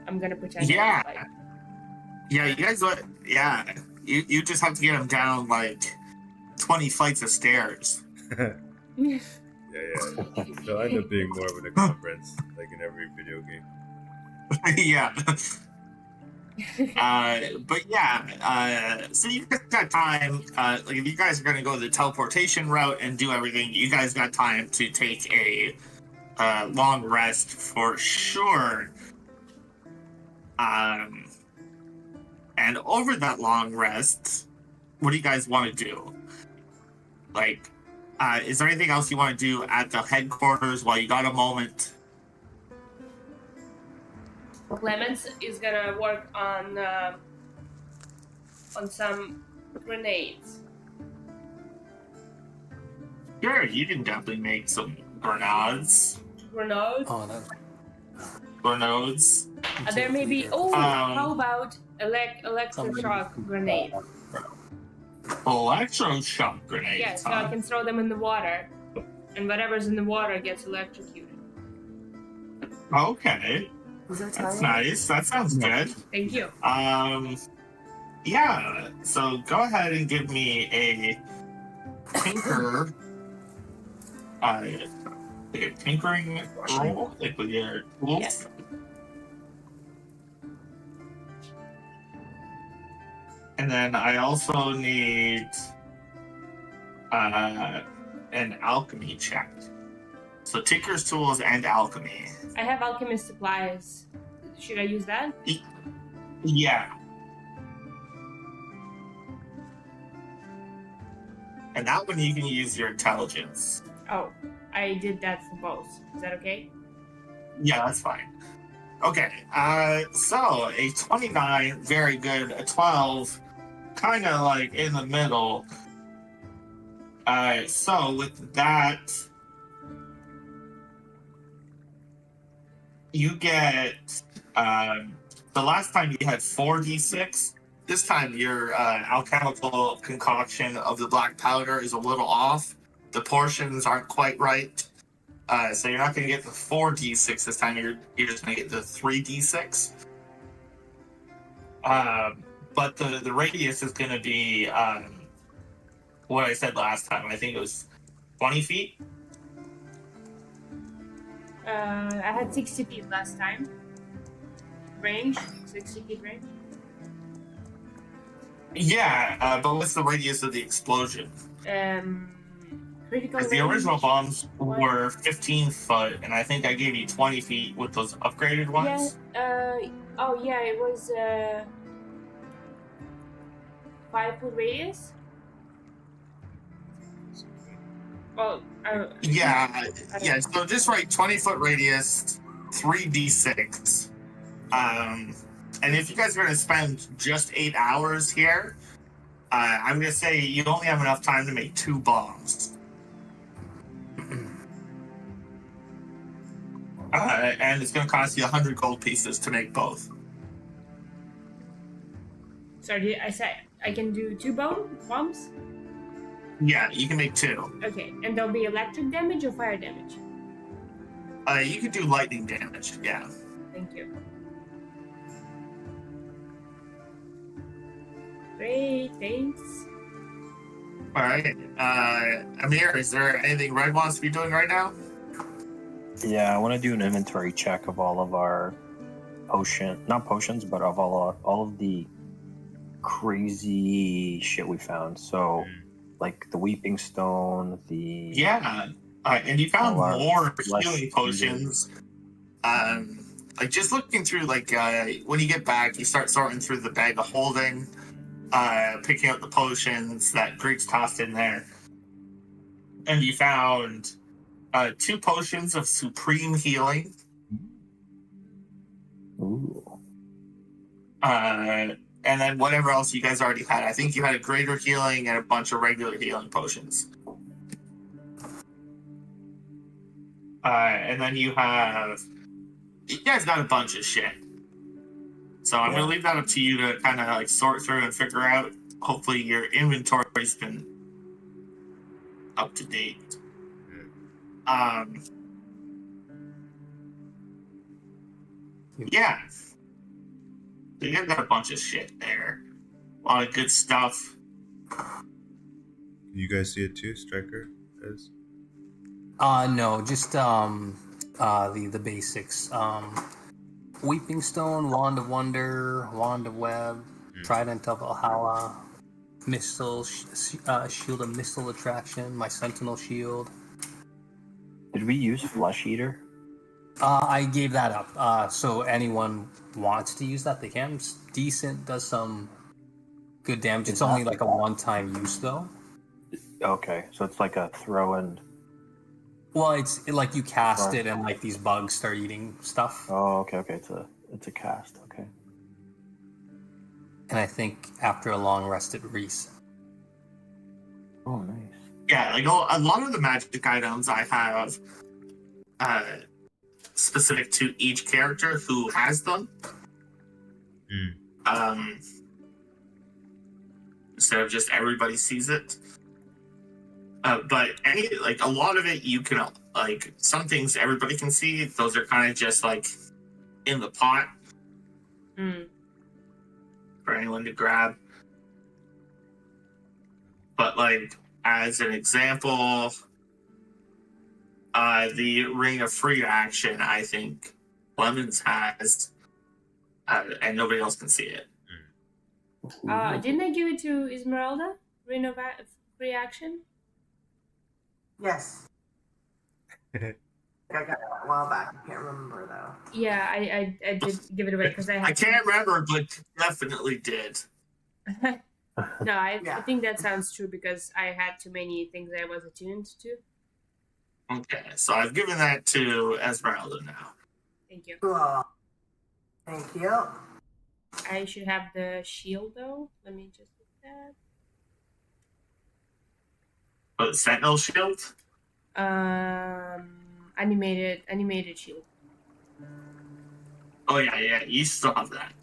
S2: I'm gonna pretend.
S1: Yeah.
S2: I'm like,
S1: Yeah, you guys. Yeah, you just have to get them down like 20 flights of stairs.
S4: yeah. They'll end up being more of an encumbrance, like in every video game.
S1: Yeah. But yeah, so you guys got time. Like if you guys are gonna go the teleportation route and do everything, you guys got time to take a long rest for sure. And over that long rest, what do you guys want to do? Like, is there anything else you want to do at the headquarters while you got a moment?
S2: Clemens is gonna work on some grenades.
S1: Sure, you can definitely make some grenades.
S2: Grenades?
S5: Oh, that.
S1: Grenades.
S2: There may be. Oh, how about electric
S5: Somebody-
S2: shock grenade?
S1: Electroshock grenades.
S2: Yeah, so I can throw them in the water, and whatever's in the water gets electrocuted.
S1: Okay,
S6: Was that
S1: that's
S6: time?
S1: nice. That sounds good.
S2: Thank you.
S1: Yeah. So go ahead and give me a tinker. Like a tinkering roll, like with your tools.
S6: Yes.
S1: And then I also need an alchemy check. So tinker's tools and alchemy.
S2: I have alchemist supplies. Should I use that?
S1: Yeah. And that one you can use your intelligence.
S2: Oh, I did that for both. Is that okay?
S1: Yeah, that's fine. Okay, so a 29, very good. A 12, kind of like in the middle. So with that, you get, the last time you had 4d6. This time your alchemical concoction of the black powder is a little off. The portions aren't quite right. So you're not going to get the 4d6 this time. You're just going to get the 3d6. But the radius is going to be what I said last time. I think it was 20 feet.
S2: I had 60 feet last time. Range? 60 feet range?
S1: Yeah, but what's the radius of the explosion?
S2: Critical
S1: Because the
S2: range?
S1: original bombs
S2: What?
S1: were 15 foot, and I think I gave you 20 feet with those upgraded ones.
S2: Oh yeah, it was 5-foot radius. Well,
S1: Yeah. So just write 20-foot radius, 3d6. And if you guys are going to spend just 8 hours here, I'm going to say you only have enough time to make 2 bombs. And it's going to cost you 100 gold pieces to make both.
S2: Sorry, I said I can do 2 bombs?
S1: Yeah, you can make 2.
S2: Okay, and there'll be electric damage or fire damage?
S1: You can do lightning damage, yeah.
S2: Thank you. Great, thanks.
S1: All right. Amir, is there anything Red wants to be doing right now?
S3: Yeah, I want to do an inventory check of all of our not potions, but of all of the crazy shit we found. So, like the Weeping Stone, the
S1: Yeah. And you found
S3: our
S1: more
S3: flesh
S1: healing potions. Like just looking through, like when you get back, you start sorting through the bag of holding, picking out the potions that Greeks tossed in there, and you found 2 potions of supreme healing.
S3: Ooh.
S1: And then whatever else you guys already had. I think you had a greater healing and a bunch of regular healing potions. And then you guys got a bunch of shit. So I'm going to leave that up to you to kind of like sort through and figure out. Hopefully your inventory's been up to date. Yeah. So you guys got a bunch of shit there. A lot of good stuff.
S4: Can you guys see it too, Striker? As
S5: No, just the basics. Weeping Stone, Wand of Wonder, Wand of Web, Trident of Valhalla, Missile, Shield of Missile Attraction, my Sentinel Shield.
S3: Did we use Flesh Eater?
S5: I gave that up. So anyone wants to use that, they can. It's decent, does some good damage. It's only like a one-time use though.
S3: Okay, so it's like a throw and.
S5: Well, it's like you cast it and like these bugs start eating stuff.
S3: Oh, okay. It's a cast. Okay.
S5: And I think after a long rest, it resets.
S3: Oh, nice.
S1: Yeah, like a lot of the magic items I have specific to each character who has them. Instead of just everybody sees it. But a lot of it you can, like, some things everybody can see. Those are kind of just like in the pot for anyone to grab. But like as an example, the Ring of Free Action, I think Lemons has, and nobody else can see it.
S2: Didn't I give it to Esmeralda? Ring of Free Action?
S6: Yes. I got it a while back. I can't remember though.
S2: Yeah, I did give it away because I
S1: I
S2: had.
S1: can't remember, but definitely did.
S2: No, I
S6: Yeah.
S2: think that sounds true because I had too many things I was attuned to.
S1: Okay, so I've given that to Esmeralda now.
S2: Thank you.
S6: Cool. Thank you.
S2: I should have the shield though. Let me just look at
S1: But Sentinel Shield?
S2: that. Animated shield.
S1: Oh yeah, you still have that.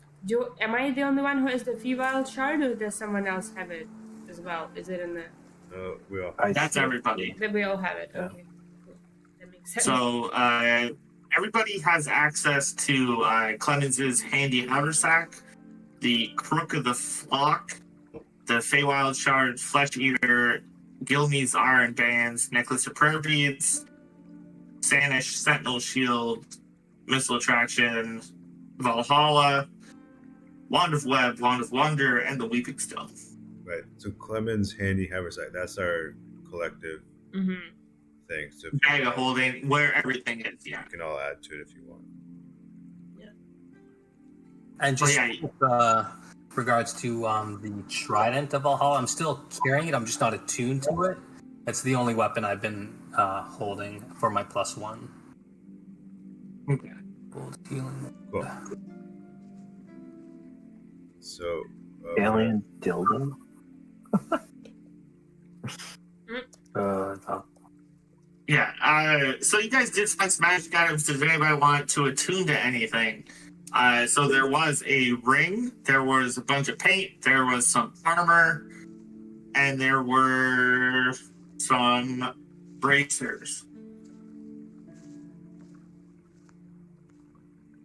S2: Am I the only one who has the Feywild shard, or does someone else have it as well? Is it in the?
S4: We all.
S1: That's everybody.
S2: That we all have it.
S3: Yeah.
S2: Okay, cool. That makes sense.
S1: So everybody has access to Clemens's handy haversack, the Crook of the Flock, the Feywild Shard, Flesh Eater, Gilneas Iron Bands, Necklace of Prayer Beads, Sanish Sentinel Shield, Missile Attraction, Valhalla, Wand of Web, Wand of Wonder, and the Weeping Stone.
S4: Right. So Clemens handy haversack. That's our collective
S2: Mm-hmm.
S4: thing. So if
S1: Bag of holding, where everything is, yeah.
S4: you can all add to it if you want.
S5: And just
S1: yeah.
S5: with regards to the Trident of Valhalla, I'm still carrying it. I'm just not attuned to it. It's the only weapon I've been holding for my +1.
S1: Okay.
S5: Gold healing.
S4: Cool. So.
S3: Alien dildo.
S1: Yeah, so you guys did find some magic items. Does anybody want to attune to anything? So there was a ring, there was a bunch of paint, there was some armor, and there were some bracers.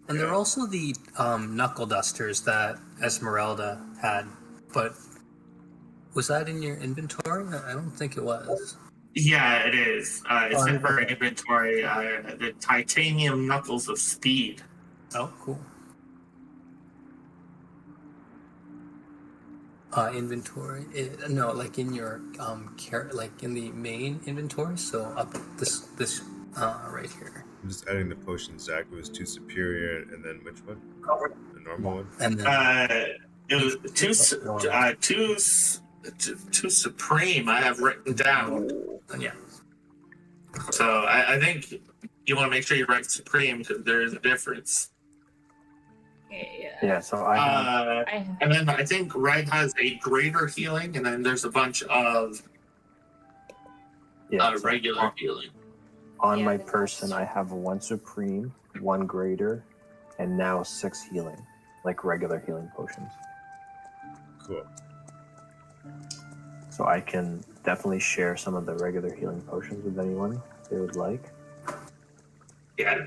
S5: And there are also the knuckle dusters that Esmeralda had, but was that in your inventory? I don't think it was.
S1: Yeah, it is. It's in her inventory. The titanium knuckles of speed.
S5: Oh, cool. Inventory? No, like in your like in the main inventory. So up this right here.
S4: I'm just adding the potion. Zach was 2 superior, and then which one? The normal one.
S5: And then
S1: It was two supreme. I have written down.
S5: yeah.
S1: So I think you want to make sure you write supreme because there is a difference.
S2: Okay,
S3: Yeah, so I have,
S2: I have.
S1: And then I think Red has a greater healing, and then there's a bunch of
S3: yeah, so
S1: regular healing.
S3: on
S2: Yeah,
S3: my
S2: that's-
S3: person, I have 1 supreme, 1 greater, and now 6 healing, like regular healing potions.
S4: Cool.
S3: So I can definitely share some of the regular healing potions with anyone they would like.
S1: Yeah,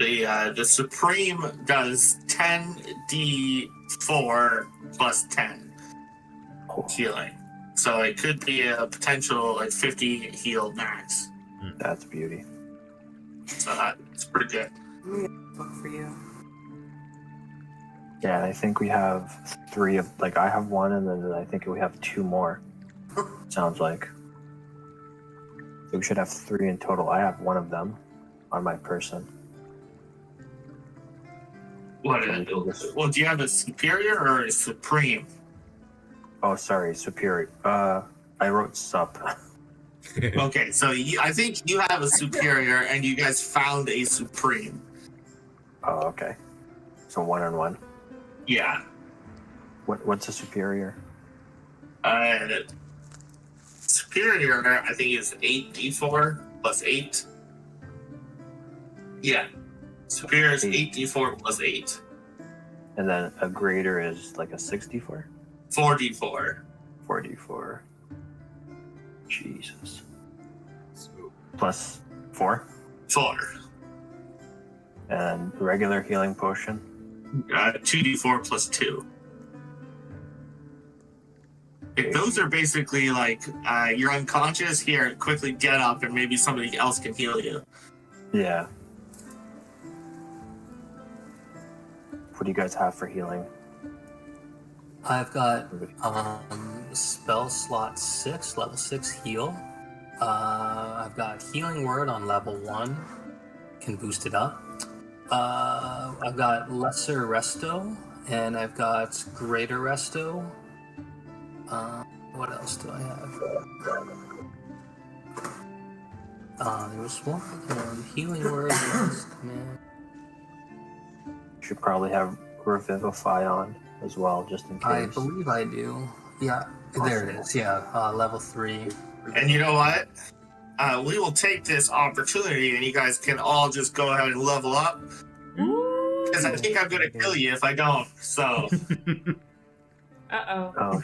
S1: the supreme does 10d4 plus 10
S3: Cool.
S1: healing. So it could be a potential like 50 heal max.
S3: That's beauty.
S1: So that's pretty good.
S6: Let me get a book for you.
S3: Yeah, and I think we have 3 of, like, I have 1, and then I think we have 2 more. Sounds like. So we should have 3 in total. I have 1 of them on my person.
S1: What?
S3: So we can just-
S1: Well, do you have a superior or a supreme?
S3: Oh, sorry, superior. I wrote sup.
S1: Okay, so I think you have a superior, and you guys found a supreme.
S3: Oh, okay. So 1 on 1.
S1: Yeah.
S3: What's a superior?
S1: Superior, I think is 8d4 plus 8. Yeah. Superior is 8d4 plus 8.
S3: And then a greater is like a 64?
S1: 4d4.
S3: 4d4. Jesus.
S4: So,
S3: Plus 4?
S1: 4.
S3: And regular healing potion?
S1: 2d4 plus 2. Like, those are basically like you're unconscious here, quickly get up, and maybe somebody else can heal you.
S3: Yeah. What do you guys have for healing?
S5: I've got spell slot 6, level 6 heal. I've got healing word on level 1, can boost it up. I've got Lesser Resto, and I've got Greater Resto. What else do I have? There was one Healing Word, Rest, man.
S3: Should probably have Revivify on as well, just in case.
S5: I believe I do. Yeah, there it is. Yeah, level 3.
S1: And you know what? We will take this opportunity, and you guys can all just go ahead and level up. Because I think I'm going to kill you if I don't. So.
S2: Uh-oh.
S3: Oh,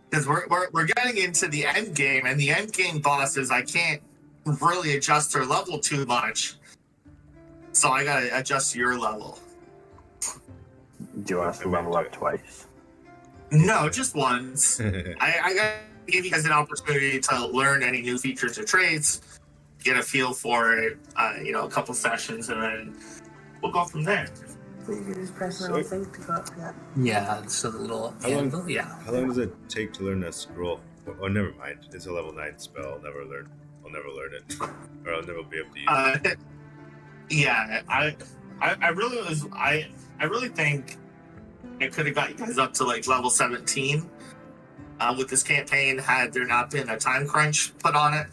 S1: Because we're getting into the end game, and the end game bosses, I can't really adjust their level too much. So I gotta adjust your level.
S3: do you want us to level up twice?
S1: No, just once. I gotta give you guys an opportunity to learn any new features or traits, get a feel for it, a couple sessions, and then we'll go from there.
S6: So you can just press the little thing to go up. Yeah.
S5: Yeah, so the little anvil, yeah.
S4: How long does it take to learn that scroll? Oh, never mind. It's a level 9 spell. I'll never learn it, or I'll never be able to use it.
S1: Yeah, I really think I could have got you guys up to like level 17 with this campaign had there not been a time crunch put on it.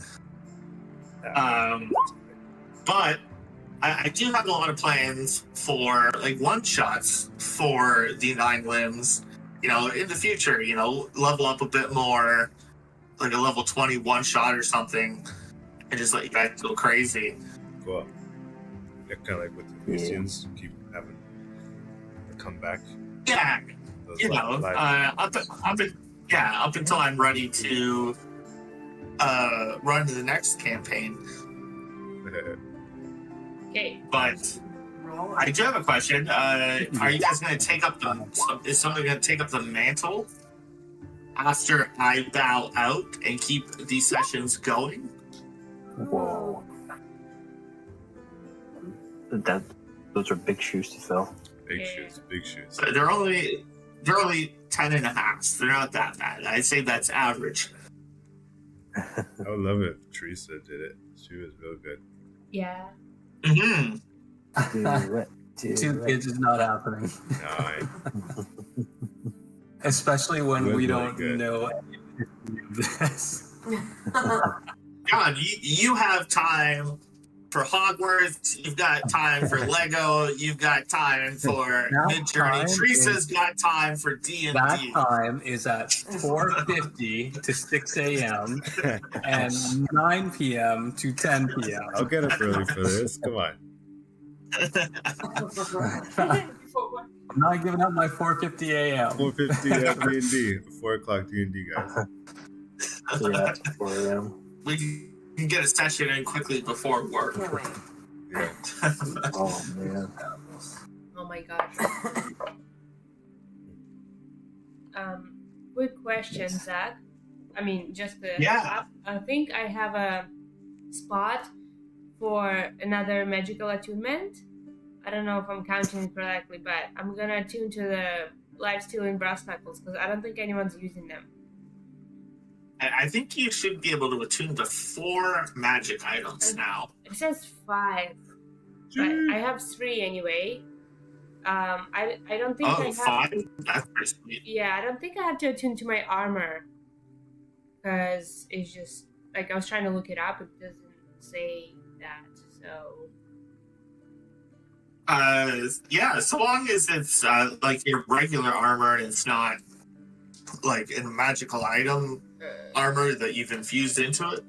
S1: But I do have a lot of plans for like one shots for the 9 limbs. In the future, level up a bit more, like a level 20 one shot or something, and just let you guys go crazy.
S4: Cool. Yeah, kind of like with the Christians, keep having a comeback.
S1: Yeah,
S4: Those
S1: up until I'm ready to run to the next campaign.
S2: Okay.
S1: But I do have a question. Are you guys going to take up is somebody going to take up the mantle after I bow out and keep these sessions going?
S3: Whoa. Those are big shoes to fill.
S4: Big shoes.
S1: So they're only 10 and a half. They're not that bad. I'd say that's average.
S4: I would love it if Teresa did it. She was real good.
S2: Yeah.
S1: Mm-hmm.
S3: Do it.
S5: Two kids is not happening.
S4: No,
S5: Especially when
S4: We're
S5: we
S4: really
S5: don't
S4: good.
S5: know any of this.
S1: God, you have time for Hogwarts. You've got time for Lego. You've got time for
S5: That
S1: Mid-Journey.
S5: time
S1: Teresa's got time for D&D.
S5: That time is at 4:50 to 6 a.m. and 9 p.m. to 10 p.m.
S4: I'll get up early for this. Come on.
S5: I'm not giving up my 4:50 a.m.
S4: 4:50 at D&D. 4 o'clock D&D, guys.
S3: Yeah, 4 a.m.
S1: We can get a session in quickly before work.
S6: Can't wait.
S4: Yeah.
S3: Oh, man.
S2: Oh my gosh. Quick question, Zach. I mean, just the
S1: Yeah.
S2: I think I have a spot for another magical attunement. I don't know if I'm counting it correctly, but I'm gonna attune to the life-stealing brass knuckles because I don't think anyone's using them.
S1: I think you should be able to attune to 4 magic items now.
S2: It says 5, but I have 3 anyway. I don't think I
S1: Oh,
S2: have.
S1: 5? That's pretty sweet.
S2: Yeah, I don't think I have to attune to my armor because it's just like I was trying to look it up. It doesn't say that, so.
S1: Yeah, so long as it's like your regular armor and it's not like a magical item armor that you've infused into it.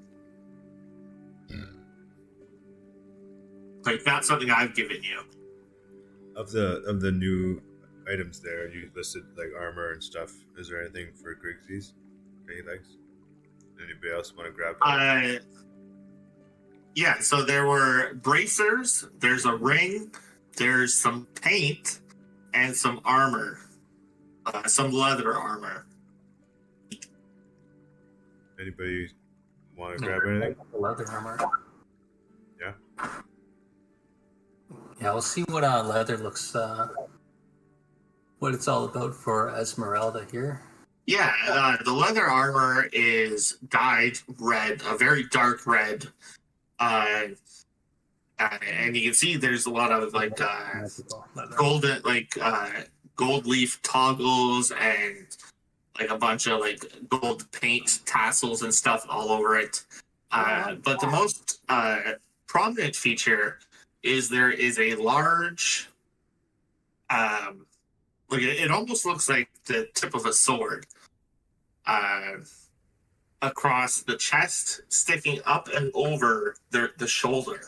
S1: Like that's something I've given you.
S4: Of the new items there, you listed like armor and stuff. Is there anything for Grigsy's that he likes? Anybody else want to grab that?
S1: Yeah, so there were bracers, there's a ring, there's some paint, and some armor. Some leather armor.
S4: Anybody want to grab anything?
S5: Leather armor.
S4: Yeah.
S5: Yeah, we'll see what leather looks. What it's all about for Esmeralda here.
S1: Yeah, the leather armor is dyed red, a very dark red, And you can see there's a lot of like
S5: Magical.
S1: golden, like gold leaf toggles and like a bunch of like gold paint tassels and stuff all over it. But the most prominent feature is there is a large, like it almost looks like the tip of a sword across the chest, sticking up and over the shoulder.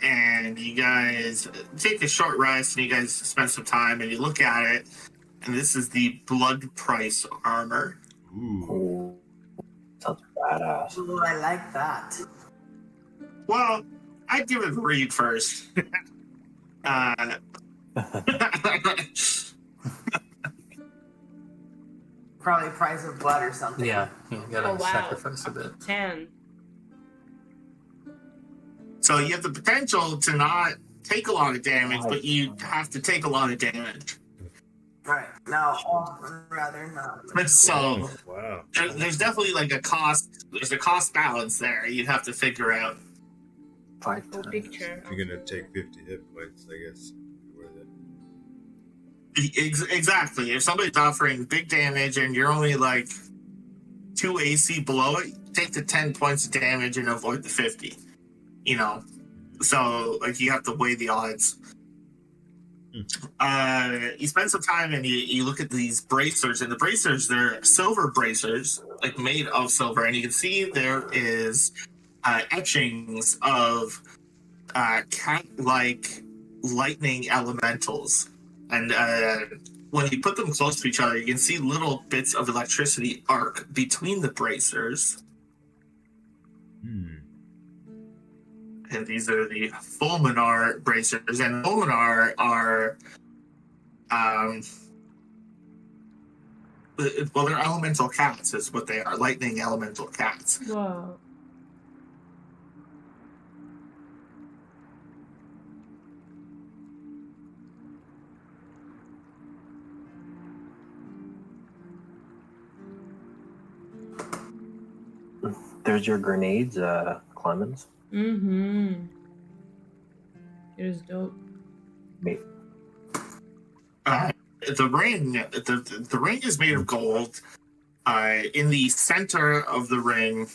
S1: And you guys take a short rest, and you guys spend some time, and you look at it, and this is the blood price armor.
S4: Ooh.
S3: Oh, sounds badass.
S6: Ooh, I like that.
S1: Well, I'd give it a read first.
S6: Probably price of blood or something.
S5: Yeah, you gotta
S2: Oh, wow.
S5: sacrifice a bit.
S2: 10.
S1: So you have the potential to not take a lot of damage, but you have to take a lot of damage.
S6: Right. No, rather not.
S1: So
S4: Wow.
S1: there's definitely like a cost. There's a cost balance there. You'd have to figure out.
S3: 5
S2: Full
S3: times.
S2: picture.
S4: If you're gonna take 50 hit points, I guess. Worth it.
S1: Exactly. If somebody's offering big damage and you're only like 2 AC below it, take the 10 points of damage and avoid the 50. You know, so like you have to weigh the odds. You spend some time and you look at these bracers, and the bracers, they're silver bracers, like made of silver, and you can see there is etchings of cat-like lightning elementals, and when you put them close to each other, you can see little bits of electricity arc between the bracers. And these are the Fulminar bracers, and Fulminar are, well, they're elemental cats, is what they are, lightning elemental cats.
S2: Whoa.
S3: There's your grenades, Clemens.
S2: Mm-hmm. It is dope.
S3: Mate.
S1: The ring is made of gold. In the center of the ring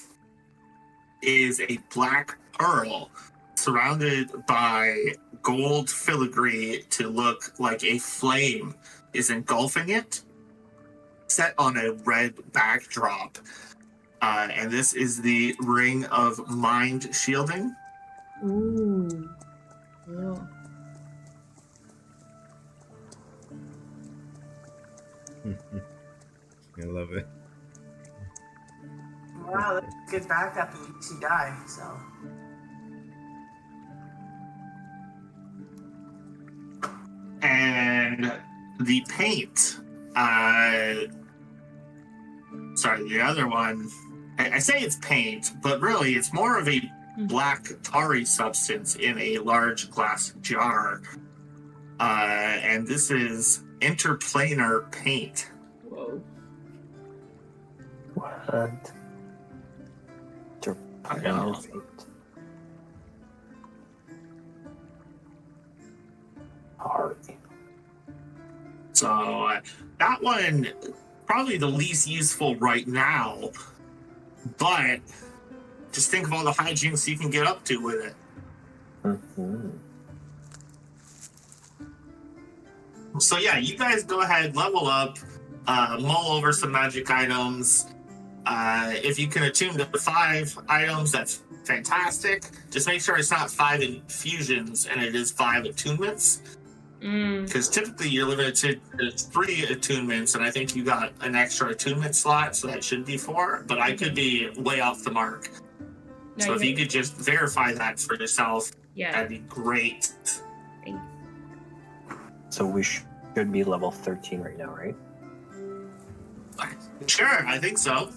S1: is a black pearl surrounded by gold filigree to look like a flame is engulfing it, set on a red backdrop. And this is the Ring of Mind Shielding.
S2: Ooh. Cool.
S4: I love it.
S6: Wow, that's good backup in case you die, so.
S1: And the paint, sorry, the other one, I say it's paint, but really it's more of a black tarry substance in a large glass jar. And this is interplanar paint.
S2: Whoa.
S3: What?
S1: I know.
S3: Hard.
S1: So that one, probably the least useful right now, but just think of all the hijinks you can get up to with it.
S3: Mm-hmm.
S1: So yeah, you guys go ahead, level up, mull over some magic items. If you can attune to 5 items, that's fantastic. Just make sure it's not 5 infusions and it is 5 attunements. Because typically you're limited to 3 attunements, and I think you got an extra attunement slot, so that should be 4. But I could be way off the mark.
S2: No,
S1: So if you could just verify that for yourself,
S2: Yeah.
S1: that'd be great.
S2: Thanks.
S3: So we should be level 13 right now, right?
S1: Sure, I think so.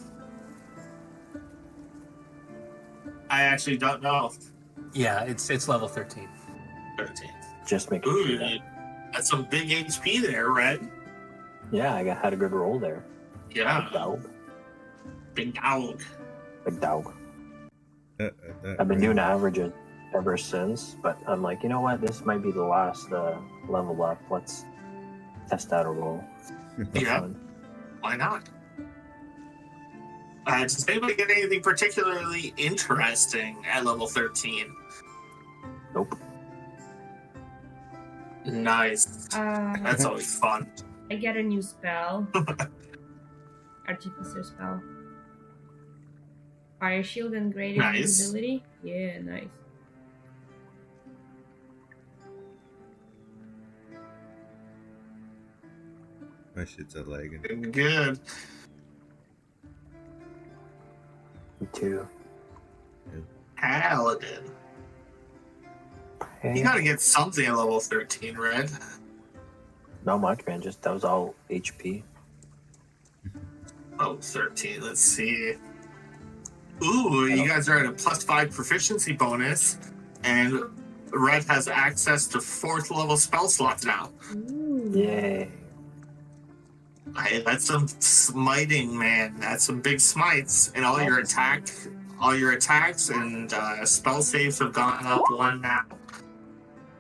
S1: I actually don't know.
S5: Yeah, it's level 13.
S1: 13.
S3: Just make
S1: Ooh,
S3: sure that.
S1: that's some big HP there, Red.
S3: Yeah, had a good roll there.
S1: Yeah.
S3: Big dog.
S1: Big dog.
S3: Big dog.
S4: That
S3: I've been
S4: right.
S3: doing averages ever since, but I'm like, you know what? This might be the last level up. Let's test out a roll. For
S1: Yeah.
S3: fun.
S1: Why not? Does anybody get anything particularly interesting at level 13?
S3: Nope.
S1: Nice. That's always fun.
S2: I get a new spell. Artificer spell. Fire shield and great
S1: Nice.
S2: invisibility. Yeah, nice.
S4: My shit's a lagging.
S1: Good.
S3: Me too.
S1: Paladin. You gotta get something at level 13, Red.
S3: Not much, man. Just that was all HP.
S1: Oh, 13. Let's see. Ooh, you guys are at a +5 proficiency bonus, and Red has access to 4th level spell slots now.
S2: Ooh.
S3: Yay.
S1: Hey, that's some smiting, man. That's some big smites, and all your attacks and spell saves have gone up 1 now,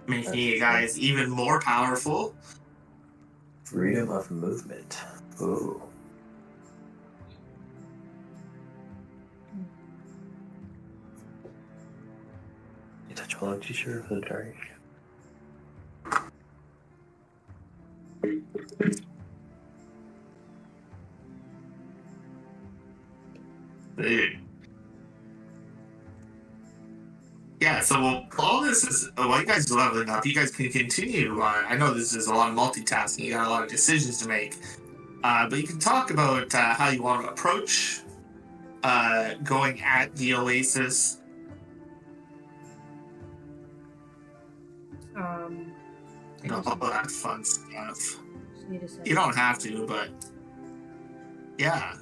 S1: making you guys even more powerful.
S3: Freedom of movement. Ooh. You touch all t-shirt for the dark.
S1: Yeah, so all this is, while you guys are leveling up, you guys can continue. I know this is a lot of multitasking, you got a lot of decisions to make, but you can talk about how you want to approach going at the Oasis.
S2: I
S1: All
S2: just
S1: that fun stuff.
S2: need a second.
S1: You don't have to, but yeah,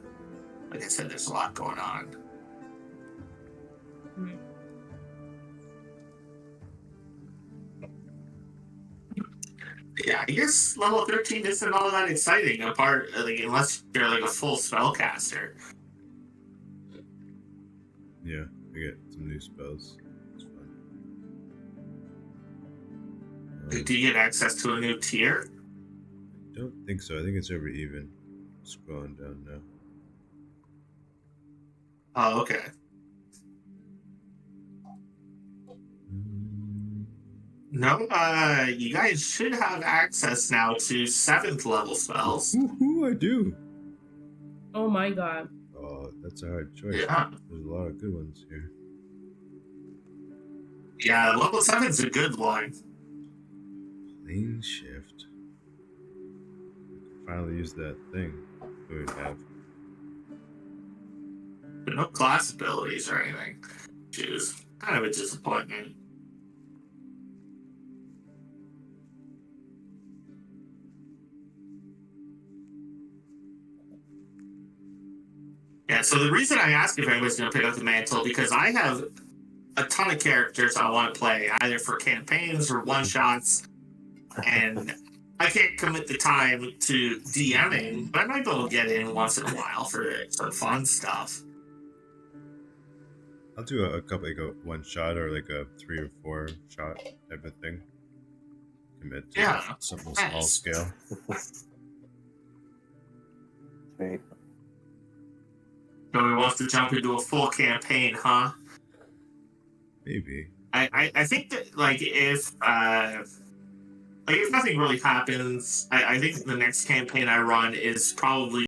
S1: like I said, there's a lot going on.
S2: Hmm.
S1: Yeah, I guess level 13 isn't all that exciting, apart like unless you're like a full spellcaster.
S4: Yeah, I get some new spells. It's fun.
S1: Do you get access to a new tier?
S4: I don't think so. I think it's over even. Scrolling down now.
S1: Oh, okay. No, you guys should have access now to 7th level spells.
S4: Woohoo, I do.
S2: Oh my god.
S4: Oh, that's a hard choice.
S1: Yeah.
S4: There's a lot of good ones here.
S1: Yeah, level 7's a good one.
S4: Plane shift. Finally use that thing we would have.
S1: But no class abilities or anything. Which is kind of a disappointment. Yeah, so the reason I asked if anybody's going to pick up the mantle, because I have a ton of characters I want to play, either for campaigns or one-shots, and I can't commit the time to DMing, but I might be able to get in once in a while for some fun stuff.
S4: I'll do a couple, like a one shot or like a 3 or 4 shot type of thing. Commit to
S1: Yeah,
S4: something small
S1: nice.
S4: scale.
S3: Great.
S1: Nobody wants to jump into a full campaign, huh?
S4: Maybe.
S1: I think that like if nothing really happens, I think the next campaign I run is probably